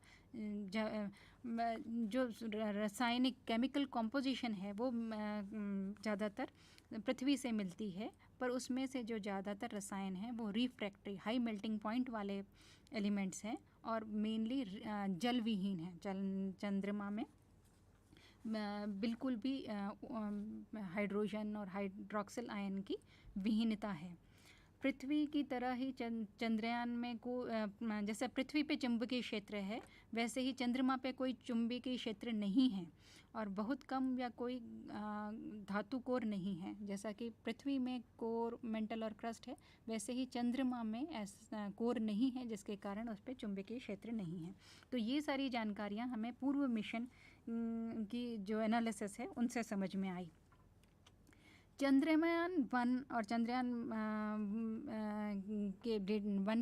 जो रासायनिक केमिकल कॉम्पोजिशन है वो ज़्यादातर पृथ्वी से मिलती है, पर उसमें से जो ज़्यादातर रसायन हैं वो रिफ्रैक्टरी हाई मेल्टिंग पॉइंट वाले एलिमेंट्स हैं और मेनली जल विहीन है। चंद्रमा में बिल्कुल भी हाइड्रोजन और हाइड्रोक्सिल आयन की विहीनता है। पृथ्वी की तरह ही चंद्रयान में जैसे पृथ्वी पे चुंबकीय क्षेत्र है, वैसे ही चंद्रमा पे कोई चुंबकीय क्षेत्र नहीं है और बहुत कम या कोई धातु कोर नहीं है। जैसा कि पृथ्वी में कोर, मेंटल और क्रस्ट है, वैसे ही चंद्रमा में ऐसा कोर नहीं है, जिसके कारण उस पर चुंबकीय क्षेत्र नहीं है। तो ये सारी जानकारियाँ हमें पूर्व मिशन की जो एनालिसिस है उनसे समझ में आई। चंद्रयान 1 और चंद्रयान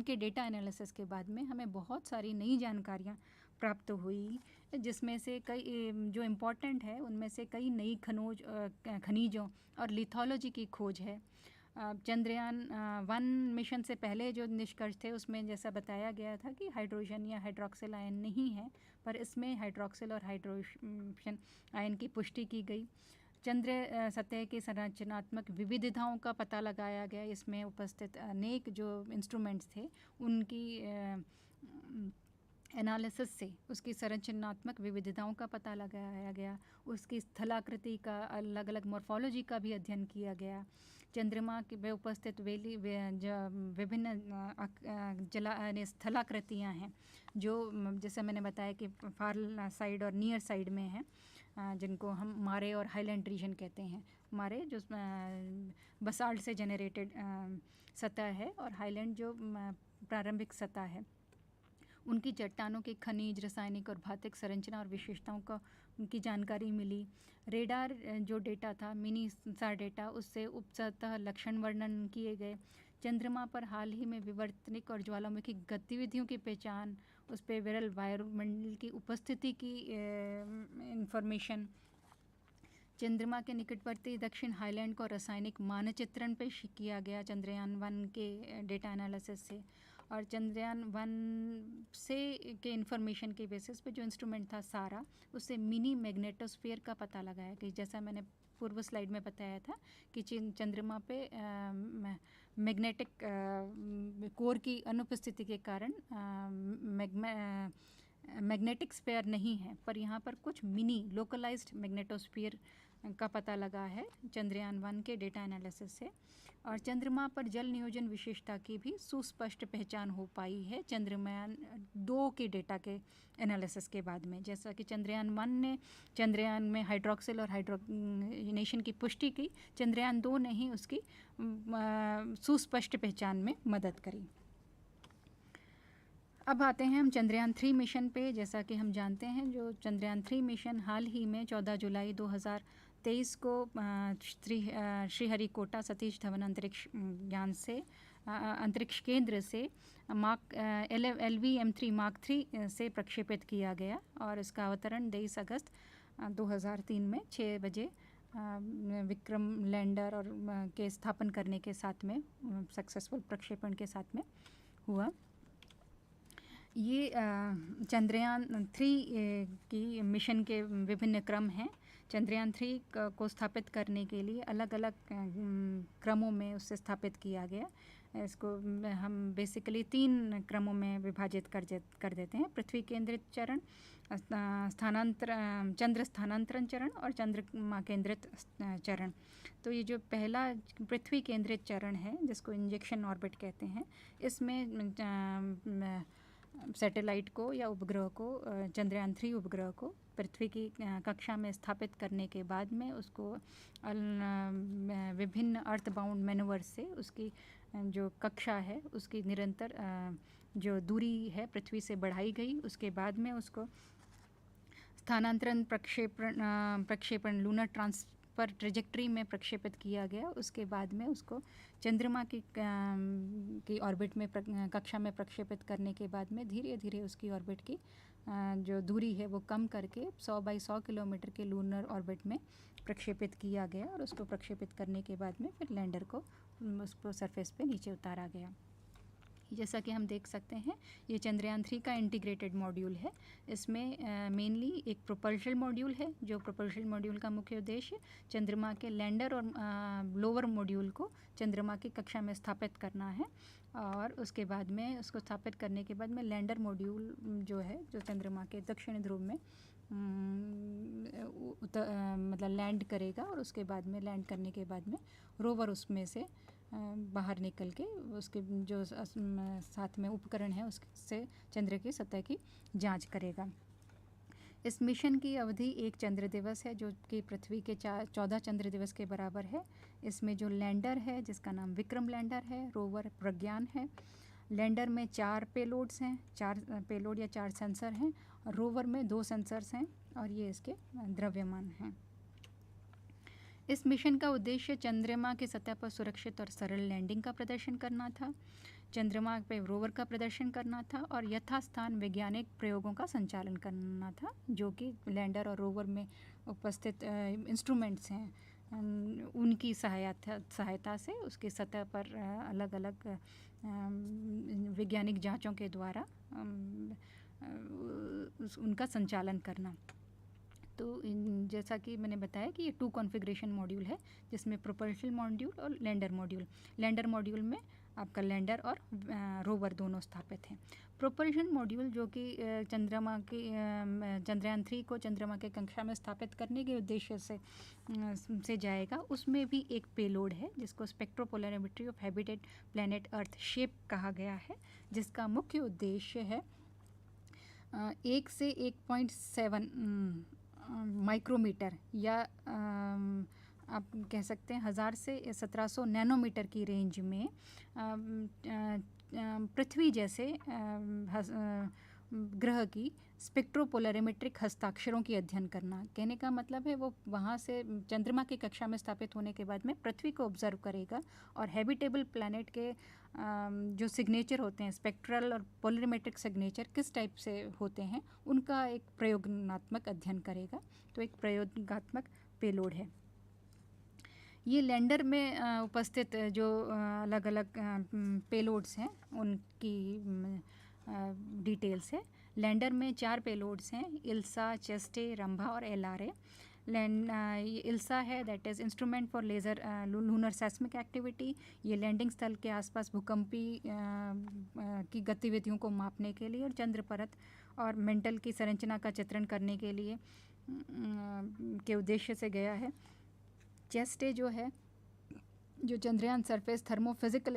के डेटा एनालिसिस के बाद में हमें बहुत सारी नई जानकारियाँ प्राप्त हुई, जिसमें से कई जो इम्पोर्टेंट है उनमें से कई नई खनिजों और लिथोलॉजी की खोज है। चंद्रयान 1 मिशन से पहले जो निष्कर्ष थे उसमें जैसा बताया गया था कि हाइड्रोजन या हाइड्रोक्सिल आयन नहीं है, पर इसमें हाइड्रोक्सिल और हाइड्रोजन आयन की पुष्टि की गई। चंद्र सतह की संरचनात्मक विविधताओं का पता लगाया गया। इसमें उपस्थित अनेक जो इंस्ट्रूमेंट्स थे उनकी एनालिसिस से उसकी संरचनात्मक विविधताओं का पता लगाया गया। उसकी स्थलाकृति का, अलग अलग मॉर्फोलॉजी का भी अध्ययन किया गया। चंद्रमा में उपस्थित विभिन्न स्थलाकृतियाँ हैं जो जैसे मैंने बताया कि फार साइड और नियर साइड में हैं, जिनको हम मारे और हाईलैंड रीजन कहते हैं। मारे जो बसाल्ट से जनरेटेड सतह है और हाईलैंड जो प्रारंभिक सतह है। उनकी चट्टानों के खनिज, रासायनिक और भौतिक संरचना और विशेषताओं का उनकी जानकारी मिली। रेडार जो डेटा था, मिनी सार डेटा, उससे उपसतह लक्षण वर्णन किए गए। चंद्रमा पर हाल ही में विवर्तनिक और ज्वालामुखी गतिविधियों की पहचान, उस पर विरल वायुमंडल की उपस्थिति की इंफॉर्मेशन। चंद्रमा के निकटवर्ती दक्षिण हाईलैंड को रासायनिक मानचित्रण पेश किया गया चंद्रयान 1 के डेटा एनालिसिस से। और चंद्रयान 1 से के इंफॉर्मेशन के बेसिस पे जो इंस्ट्रूमेंट था सारा, उससे मिनी मैग्नेटोस्फीयर का पता लगाया कि जैसा मैंने पूर्व स्लाइड में बताया था कि चंद्रमा पे मैग्नेटिक कोर की अनुपस्थिति के कारण मैग्नेटिक स्फीयर नहीं है, पर यहाँ पर कुछ मिनी लोकलाइज्ड मैग्नेटोस्फीयर का पता लगा है चंद्रयान 1 के डेटा एनालिसिस से। और चंद्रमा पर जल नियोजन विशेषता की भी सुस्पष्ट पहचान हो पाई है चंद्रयान 2 के डेटा के एनालिसिस के बाद में। जैसा कि चंद्रयान 1 ने चंद्रयान में हाइड्रोक्सिल और हाइड्रोजनेशन की पुष्टि की, चंद्रयान 2 ने ही उसकी सुस्पष्ट पहचान में मदद करी। अब आते हैं हम चंद्रयान 3 मिशन पे। जैसा कि हम जानते हैं, जो चंद्रयान 3 मिशन हाल ही में 14 जुलाई 2023 को श्रीहरिकोटा सतीश धवन अंतरिक्ष यान से अंतरिक्ष केंद्र से LVM-3 मार्क 3 से प्रक्षेपित किया गया और इसका अवतरण 23 अगस्त 2003 में 6 बजे विक्रम लैंडर और के स्थापन करने के साथ में सक्सेसफुल प्रक्षेपण के साथ में हुआ। ये चंद्रयान 3 की मिशन के विभिन्न क्रम हैं। चंद्रयान 3 को स्थापित करने के लिए अलग अलग क्रमों में उसे स्थापित किया गया। इसको हम बेसिकली 3 क्रमों में विभाजित कर देते हैं: पृथ्वी केंद्रित चरण, चंद्र स्थानांतरण चरण और चंद्रमा केंद्रित चरण। तो ये जो पहला पृथ्वी केंद्रित चरण है, जिसको इंजेक्शन ऑर्बिट कहते हैं, इसमें सैटेलाइट को या उपग्रह को, चंद्रयान 3 उपग्रह को पृथ्वी की कक्षा में स्थापित करने के बाद में उसको विभिन्न अर्थबाउंड मैनूवर से उसकी जो कक्षा है उसकी निरंतर जो दूरी है पृथ्वी से बढ़ाई गई। उसके बाद में उसको स्थानांतरण प्रक्षेपण लूनर ट्रांसफर ट्रेजेक्ट्री में प्रक्षेपित किया गया। उसके बाद में उसको चंद्रमा की ऑर्बिट में कक्षा में प्रक्षेपित करने के बाद में धीरे धीरे उसकी ऑर्बिट की जो दूरी है वो कम करके 100 बाई 100 किलोमीटर के लूनर ऑर्बिट में प्रक्षेपित किया गया और उसको प्रक्षेपित करने के बाद में फिर लैंडर को उसको सरफेस पे नीचे उतारा गया। जैसा कि हम देख सकते हैं, ये चंद्रयान 3 का इंटीग्रेटेड मॉड्यूल है। इसमें मेनली एक प्रोपल्शन मॉड्यूल है। जो प्रोपल्शन मॉड्यूल का मुख्य उद्देश्य चंद्रमा के लैंडर और लोअर मॉड्यूल को चंद्रमा की कक्षा में स्थापित करना है। और उसके बाद में उसको स्थापित करने के बाद में लैंडर मॉड्यूल जो है, जो चंद्रमा के दक्षिण ध्रुव में मतलब लैंड करेगा और उसके बाद में लैंड करने के बाद में रोवर उसमें से बाहर निकल के उसके जो साथ में उपकरण है उससे चंद्र की सतह की जांच करेगा। इस मिशन की अवधि 1 चंद्र दिवस है, जो कि पृथ्वी के 14 चंद्र दिवस के बराबर है। इसमें जो लैंडर है, जिसका नाम विक्रम लैंडर है, रोवर प्रज्ञान है। लैंडर में 4 पेलोड्स हैं, 4 पेलोड या 4 सेंसर हैं, और रोवर में 2 सेंसर्स हैं और ये इसके द्रव्यमान हैं। इस मिशन का उद्देश्य चंद्रमा की सतह पर सुरक्षित और सरल लैंडिंग का प्रदर्शन करना था, चंद्रमा पे रोवर का प्रदर्शन करना था और यथास्थान वैज्ञानिक प्रयोगों का संचालन करना था, जो कि लैंडर और रोवर में उपस्थित इंस्ट्रूमेंट्स हैं उनकी सहायता से उसकी सतह पर अलग अलग वैज्ञानिक जांचों के द्वारा उनका संचालन करना। तो जैसा कि मैंने बताया कि ये 2 कॉन्फ़िगरेशन मॉड्यूल है, जिसमें प्रोपल्शन मॉड्यूल और लैंडर मॉड्यूल। लैंडर मॉड्यूल में आपका लैंडर और रोवर दोनों स्थापित हैं। प्रोपल्शन मॉड्यूल जो कि चंद्रयान 3 को चंद्रमा के कक्षा में स्थापित करने के उद्देश्य से जाएगा, उसमें भी एक पेलोड है जिसको spectropolarimetry of habitat planet Earth SHAPE कहा गया है, जिसका मुख्य उद्देश्य है 1 से 1.7 माइक्रोमीटर या आप कह सकते हैं 1000 से 1700 नैनोमीटर की रेंज में पृथ्वी जैसे ग्रह की स्पेक्ट्रोपोलरिमेट्रिक हस्ताक्षरों की अध्ययन करना। कहने का मतलब है वो वहाँ से चंद्रमा की कक्षा में स्थापित होने के बाद में पृथ्वी को ऑब्जर्व करेगा और हैबिटेबल प्लैनेट के जो सिग्नेचर होते हैं, स्पेक्ट्रल और पोलरिमेट्रिक सिग्नेचर किस टाइप से होते हैं, उनका एक प्रयोगात्मक अध्ययन करेगा। तो एक प्रयोगात्मक पेलोड है। ये लैंडर में उपस्थित जो अलग अलग पेलोड्स हैं उनकी डिटेल्स है। लैंडर में 4 पेलोड्स हैं, इल्सा, चेस्टे, रंभा और एलआरए। ये इल्सा है, that is instrument for laser lunar seismic activity. ये लैंडिंग स्थल के आसपास भूकंपी की गतिविधियों को मापने के लिए और चंद्र परत और मेंटल की संरचना का चित्रण करने के लिए के उद्देश्य से गया है। चेस्टे जो है, जो चंद्रयान सरफेस थर्मोफिजिकल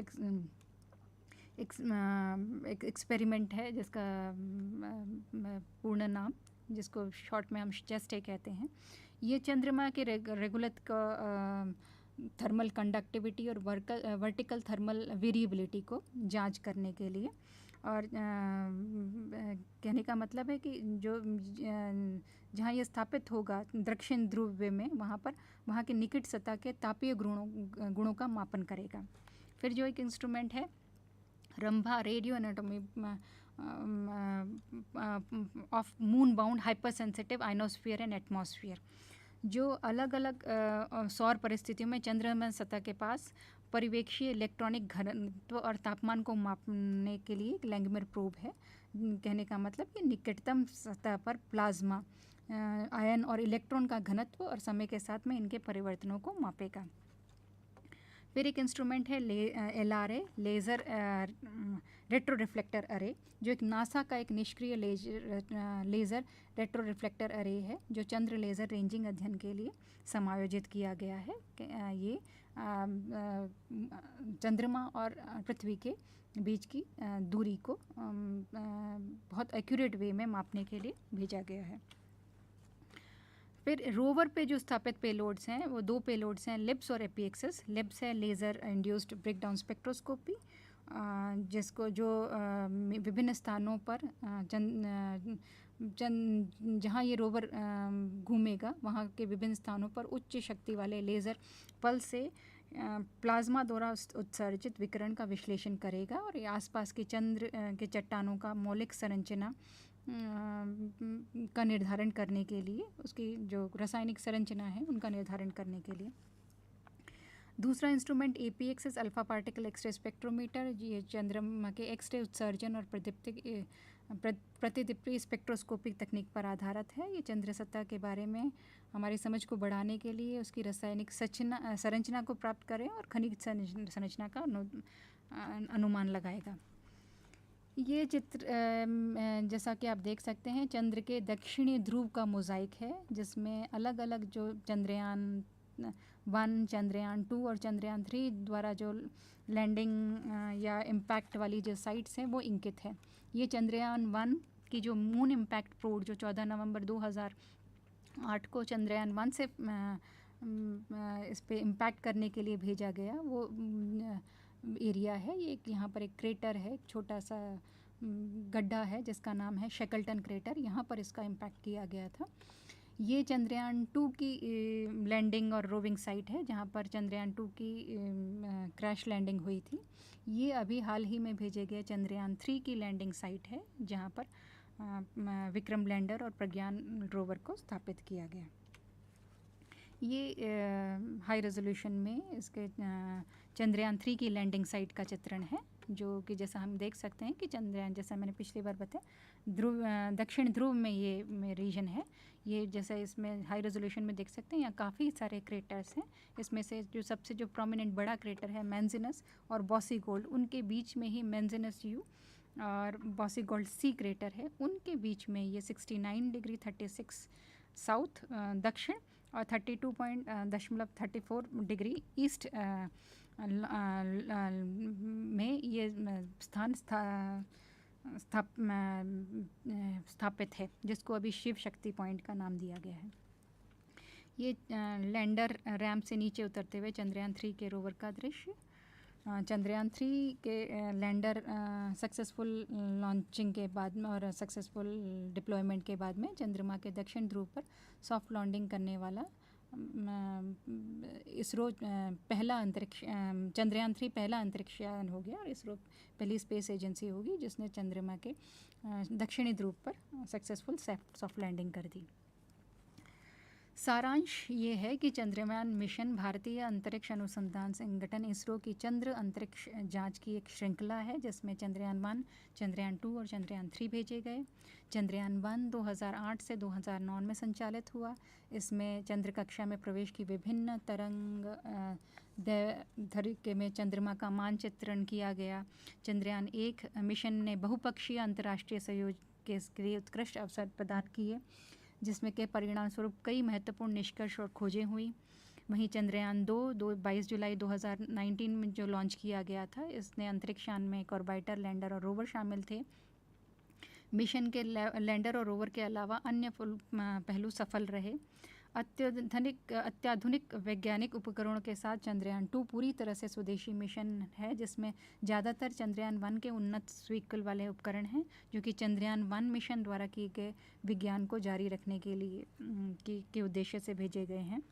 एक्सपेरिमेंट है, जिसका पूर्ण नाम, जिसको शॉर्ट में हम चेस्टे कहते हैं। ये चंद्रमा के रेगुलर का थर्मल कंडक्टिविटी और वर्टिकल थर्मल वेरिएबिलिटी को जांच करने के लिए, और कहने का मतलब है कि जो जहाँ ये स्थापित होगा दक्षिण ध्रुव में, वहाँ के निकट सतह के तापीय गुणों का मापन करेगा। फिर जो एक इंस्ट्रूमेंट है Rambha, radio anatomy of moon bound hyper sensitive ionosphere and atmosphere, जो अलग अलग सौर परिस्थितियों में चंद्रमा सतह के पास परिवेक्षीय इलेक्ट्रॉनिक घनत्व और तापमान को मापने के लिए एक लैंगमियर प्रोब है। कहने का मतलब कि निकटतम सतह पर प्लाज्मा आयन और इलेक्ट्रॉन का घनत्व और समय के साथ में इनके परिवर्तनों को मापेगा। फिर एक इंस्ट्रूमेंट है एलआरए, लेज़र रेट्रो रिफ्लेक्टर अरे, जो एक नासा का एक निष्क्रिय लेज़र रेट्रो रिफ्लेक्टर अरे है, जो चंद्र लेज़र रेंजिंग अध्ययन के लिए समायोजित किया गया है। ये चंद्रमा और पृथ्वी के बीच की दूरी को बहुत एक्यूरेट वे में मापने के लिए भेजा गया है। फिर रोवर पे जो स्थापित पेलोड्स हैं वो 2 पेलोड्स हैं, लिब्स और एपीएक्सिस। लिब्स है लेज़र इंड्यूस्ड ब्रेकडाउन स्पेक्ट्रोस्कोपी, जिसको जो विभिन्न स्थानों पर जहाँ ये रोवर घूमेगा वहाँ के विभिन्न स्थानों पर उच्च शक्ति वाले लेज़र पल्स से प्लाज्मा द्वारा उत्सर्जित विकिरण का विश्लेषण करेगा, और ये आसपास के चंद्र के चट्टानों का मौलिक संरचना का निर्धारण करने के लिए, उसकी जो रासायनिक संरचना है उनका निर्धारण करने के लिए। दूसरा instrument APXS alpha particle X-ray spectrometer, ये चंद्रमा के एक्सरे उत्सर्जन और प्रतिदीप्ति स्पेक्ट्रोस्कोपिक तकनीक पर आधारित है। ये चंद्र सतह के बारे में हमारी समझ को बढ़ाने के लिए उसकी रासायनिक संरचना को प्राप्त करें और खनिज संरचना का अनुमान लगाएगा। ये चित्र जैसा कि आप देख सकते हैं चंद्र के दक्षिणी ध्रुव का मोज़ाइक है, जिसमें अलग अलग जो चंद्रयान 1, चंद्रयान 2 और चंद्रयान 3 द्वारा जो लैंडिंग या इम्पैक्ट वाली जो साइट्स हैं वो इंकित है। ये चंद्रयान 1 की जो मून इम्पैक्ट प्रोब जो 14 नवंबर 2008 को चंद्रयान 1 से इस पे इम्पैक्ट करने के लिए भेजा गया, वो एरिया है। ये यहाँ पर एक क्रेटर है, एक छोटा सा गड्ढा है जिसका नाम है शेकल्टन क्रेटर, यहाँ पर इसका इम्पैक्ट किया गया था। ये चंद्रयान 2 की लैंडिंग और रोविंग साइट है, जहाँ पर चंद्रयान 2 की क्रैश लैंडिंग हुई थी। ये अभी हाल ही में भेजे गए चंद्रयान 3 की लैंडिंग साइट है, जहाँ पर विक्रम लैंडर और प्रज्ञान रोवर को स्थापित किया गया। ये हाई रेजोल्यूशन में इसके चंद्रयान 3 की लैंडिंग साइट का चित्रण है, जो कि जैसा हम देख सकते हैं कि चंद्रयान, जैसा मैंने पिछली बार बताया, दक्षिण ध्रुव में ये रीजन है। ये जैसा इसमें हाई रेजोल्यूशन में देख सकते हैं, यहाँ काफ़ी सारे क्रेटर्स हैं। इसमें से जो सबसे जो प्रोमिनेंट बड़ा क्रेटर है मैंजिनस और बॉसी गोल्ड, उनके बीच में ही मैंजिनस यू और बॉसी गोल्ड सी क्रेटर है, उनके बीच में ये 69 डिग्री 36 साउथ दक्षिण और 32.34 डिग्री ईस्ट में ये स्थान स्थापित है, जिसको अभी शिव शक्ति पॉइंट का नाम दिया गया है। ये लैंडर रैम्प से नीचे उतरते हुए चंद्रयान 3 के रोवर का दृश्य। चंद्रयान 3 के लैंडर सक्सेसफुल लॉन्चिंग के बाद में और सक्सेसफुल डिप्लॉयमेंट के बाद में चंद्रमा के दक्षिण ध्रुव पर सॉफ्ट लैंडिंग करने वाला इसरो पहला अंतरिक्ष चंद्रयान 3 पहला अंतरिक्षयान हो गया, और इसरो पहली स्पेस एजेंसी होगी जिसने चंद्रमा के दक्षिणी ध्रुव पर सक्सेसफुल सॉफ्ट लैंडिंग कर दी। सारांश ये है कि चंद्रयान मिशन भारतीय अंतरिक्ष अनुसंधान संगठन इसरो की चंद्र अंतरिक्ष जांच की एक श्रृंखला है, जिसमें चंद्रयान 1, चंद्रयान 2 और चंद्रयान 3 भेजे गए। चंद्रयान 1 2008 से 2009 में संचालित हुआ। इसमें चंद्र कक्षा में प्रवेश की विभिन्न तरंग दैर्घ्य में चंद्रमा का मानचित्रण किया गया। चंद्रयान 1 मिशन ने बहुपक्षीय अंतर्राष्ट्रीय सहयोग के लिए उत्कृष्ट अवसर प्रदान किए, जिसमें के परिणाम स्वरूप कई महत्वपूर्ण निष्कर्ष और खोजें हुई। वहीं चंद्रयान 2 22 जुलाई 2019 में जो लॉन्च किया गया था, इसने अंतरिक्ष यान में एक ऑर्बिटर, लैंडर और रोवर शामिल थे। मिशन के लैंडर और रोवर के अलावा अन्य पहलू सफल रहे। अत्याधुनिक वैज्ञानिक उपकरणों के साथ चंद्रयान 2 पूरी तरह से स्वदेशी मिशन है, जिसमें ज़्यादातर चंद्रयान 1 के उन्नत स्वीकृत वाले उपकरण हैं, जो कि चंद्रयान 1 मिशन द्वारा किए गए विज्ञान को जारी रखने के लिए के उद्देश्य से भेजे गए हैं।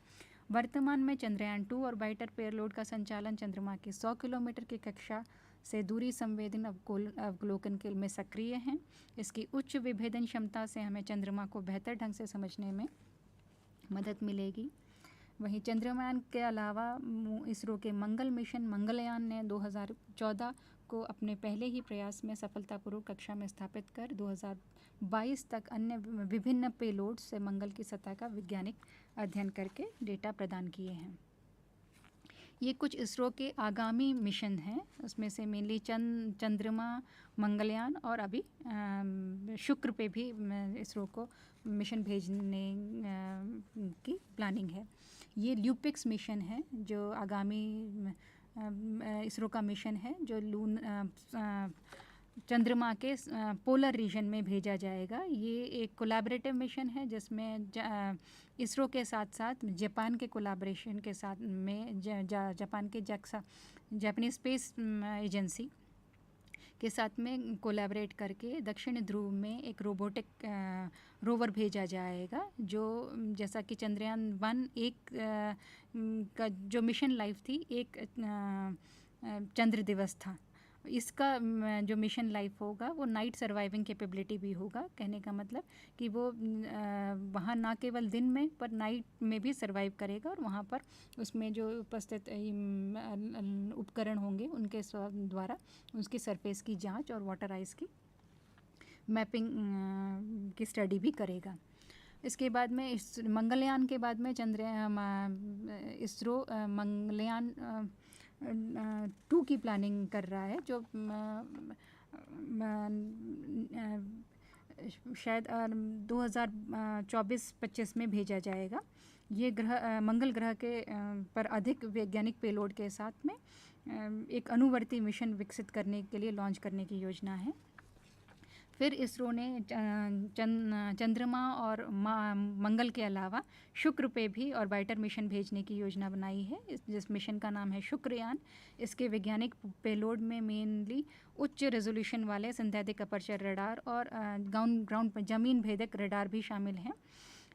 वर्तमान में चंद्रयान 2 ऑर्बिटर पेयरलोड का संचालन चंद्रमा की 100 किलोमीटर की कक्षा से दूरी संवेदन अवलोकन के में सक्रिय हैं। इसकी उच्च विभेदन क्षमता से हमें चंद्रमा को बेहतर ढंग से समझने में मदद मिलेगी। वहीं चंद्रयान के अलावा इसरो के मंगल मिशन मंगलयान ने 2014 को अपने पहले ही प्रयास में सफलतापूर्वक कक्षा में स्थापित कर 2022 तक अन्य विभिन्न पेलोड से मंगल की सतह का वैज्ञानिक अध्ययन करके डेटा प्रदान किए हैं। ये कुछ इसरो के आगामी मिशन हैं, उसमें से मेनली चंद्रमा, मंगलयान और अभी शुक्र पे भी इसरो को मिशन भेजने की प्लानिंग है। ये ल्यूपिक्स मिशन है, जो आगामी इसरो का मिशन है, जो चंद्रमा के पोलर रीजन में भेजा जाएगा। ये एक कोलैबोरेटिव मिशन है, जिसमें इसरो के साथ साथ जापान के कोलैबोरेशन के साथ में जापान के जापानीज स्पेस एजेंसी के साथ में कोलैबोरेट करके दक्षिण ध्रुव में एक रोबोटिक रोवर भेजा जाएगा, जो जैसा कि चंद्रयान 1 का जो मिशन लाइफ थी, एक चंद्र दिवस था। इसका जो मिशन लाइफ होगा वो नाइट सर्वाइविंग कैपेबिलिटी भी होगा। कहने का मतलब कि वो वहाँ ना केवल दिन में पर नाइट में भी सर्वाइव करेगा, और वहाँ पर उसमें जो उपस्थित उपकरण होंगे उनके द्वारा उसकी सरफेस की जांच और वाटर आइस की मैपिंग की स्टडी भी करेगा। इसके बाद में मंगलयान के बाद में इसरो मंगलयान 2 की प्लानिंग कर रहा है, जो शायद 2024-25 में भेजा जाएगा। ये मंगल ग्रह के पर अधिक वैज्ञानिक पेलोड के साथ में एक अनुवर्ती मिशन विकसित करने के लिए लॉन्च करने की योजना है। फिर इसरो ने चंद्रमा और मंगल के अलावा शुक्र पे भी ऑर्बिटर मिशन भेजने की योजना बनाई है। जिस मिशन का नाम है शुक्रयान। इसके वैज्ञानिक पेलोड में मेनली उच्च रेजोल्यूशन वाले सिंथेटिक अपर्चर रडार और ग्राउंड पर जमीन भेदक रडार भी शामिल हैं।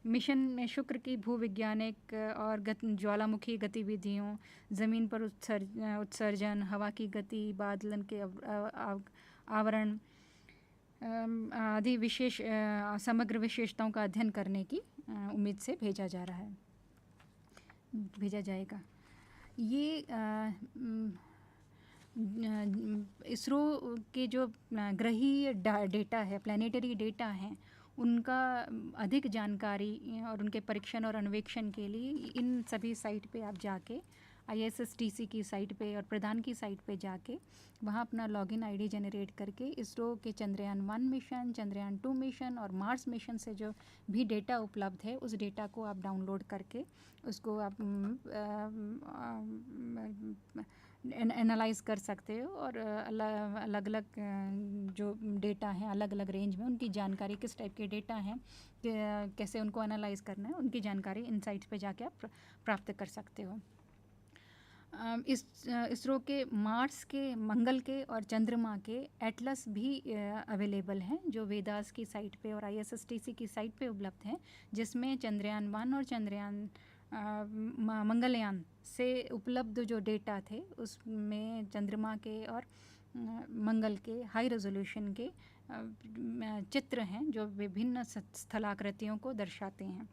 मिशन में शुक्र की भूवैज्ञानिक और ज्वालामुखी गतिविधियों, ज़मीन पर उत्सर्जन, हवा की गति, बादलन के आवरण आदि समग्र विशेषताओं का अध्ययन करने की उम्मीद से भेजा जाएगा। ये इसरो के जो ग्रहीय डेटा है, प्लानिटरी डेटा हैं, उनका अधिक जानकारी और उनके परीक्षण और अन्वेषण के लिए इन सभी साइट पे आप जाके ISSTC की साइट पे और प्रधान की साइट पे जाके वहाँ अपना लॉगिन ID जनरेट करके इसरो के चंद्रयान 1 मिशन, चंद्रयान 2 मिशन और मार्स मिशन से जो भी डेटा उपलब्ध है, उस डेटा को आप डाउनलोड करके उसको आप एनालाइज कर सकते हो, और अलग अलग जो डेटा हैं अलग अलग रेंज में, उनकी जानकारी किस टाइप के डेटा हैं, कैसे उनको एनालाइज करना है, उनकी जानकारी इन साइट्स पे जाके आप प्राप्त कर सकते हो। इसरो के मार्स के, मंगल के और चंद्रमा के एटलस भी अवेलेबल हैं, जो वेदास की साइट पे और ISSTC की साइट पे उपलब्ध हैं, जिसमें चंद्रयान 1 और चंद्रयान मंगलयान से उपलब्ध जो डेटा थे, उसमें चंद्रमा के और मंगल के हाई रेजोल्यूशन के चित्र हैं, जो विभिन्न स्थलाकृतियों को दर्शाते हैं।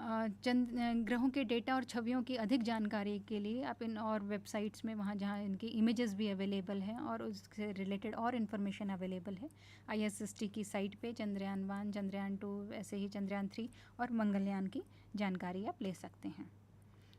ग्रहों के डेटा और छवियों की अधिक जानकारी के लिए आप इन और वेबसाइट्स में वहाँ जहाँ इनकी इमेजेस भी अवेलेबल हैं और उससे रिलेटेड और इन्फॉर्मेशन अवेलेबल है ISST की साइट पे चंद्रयान 1, चंद्रयान 2, ऐसे ही चंद्रयान 3 और मंगलयान की जानकारी आप ले सकते हैं।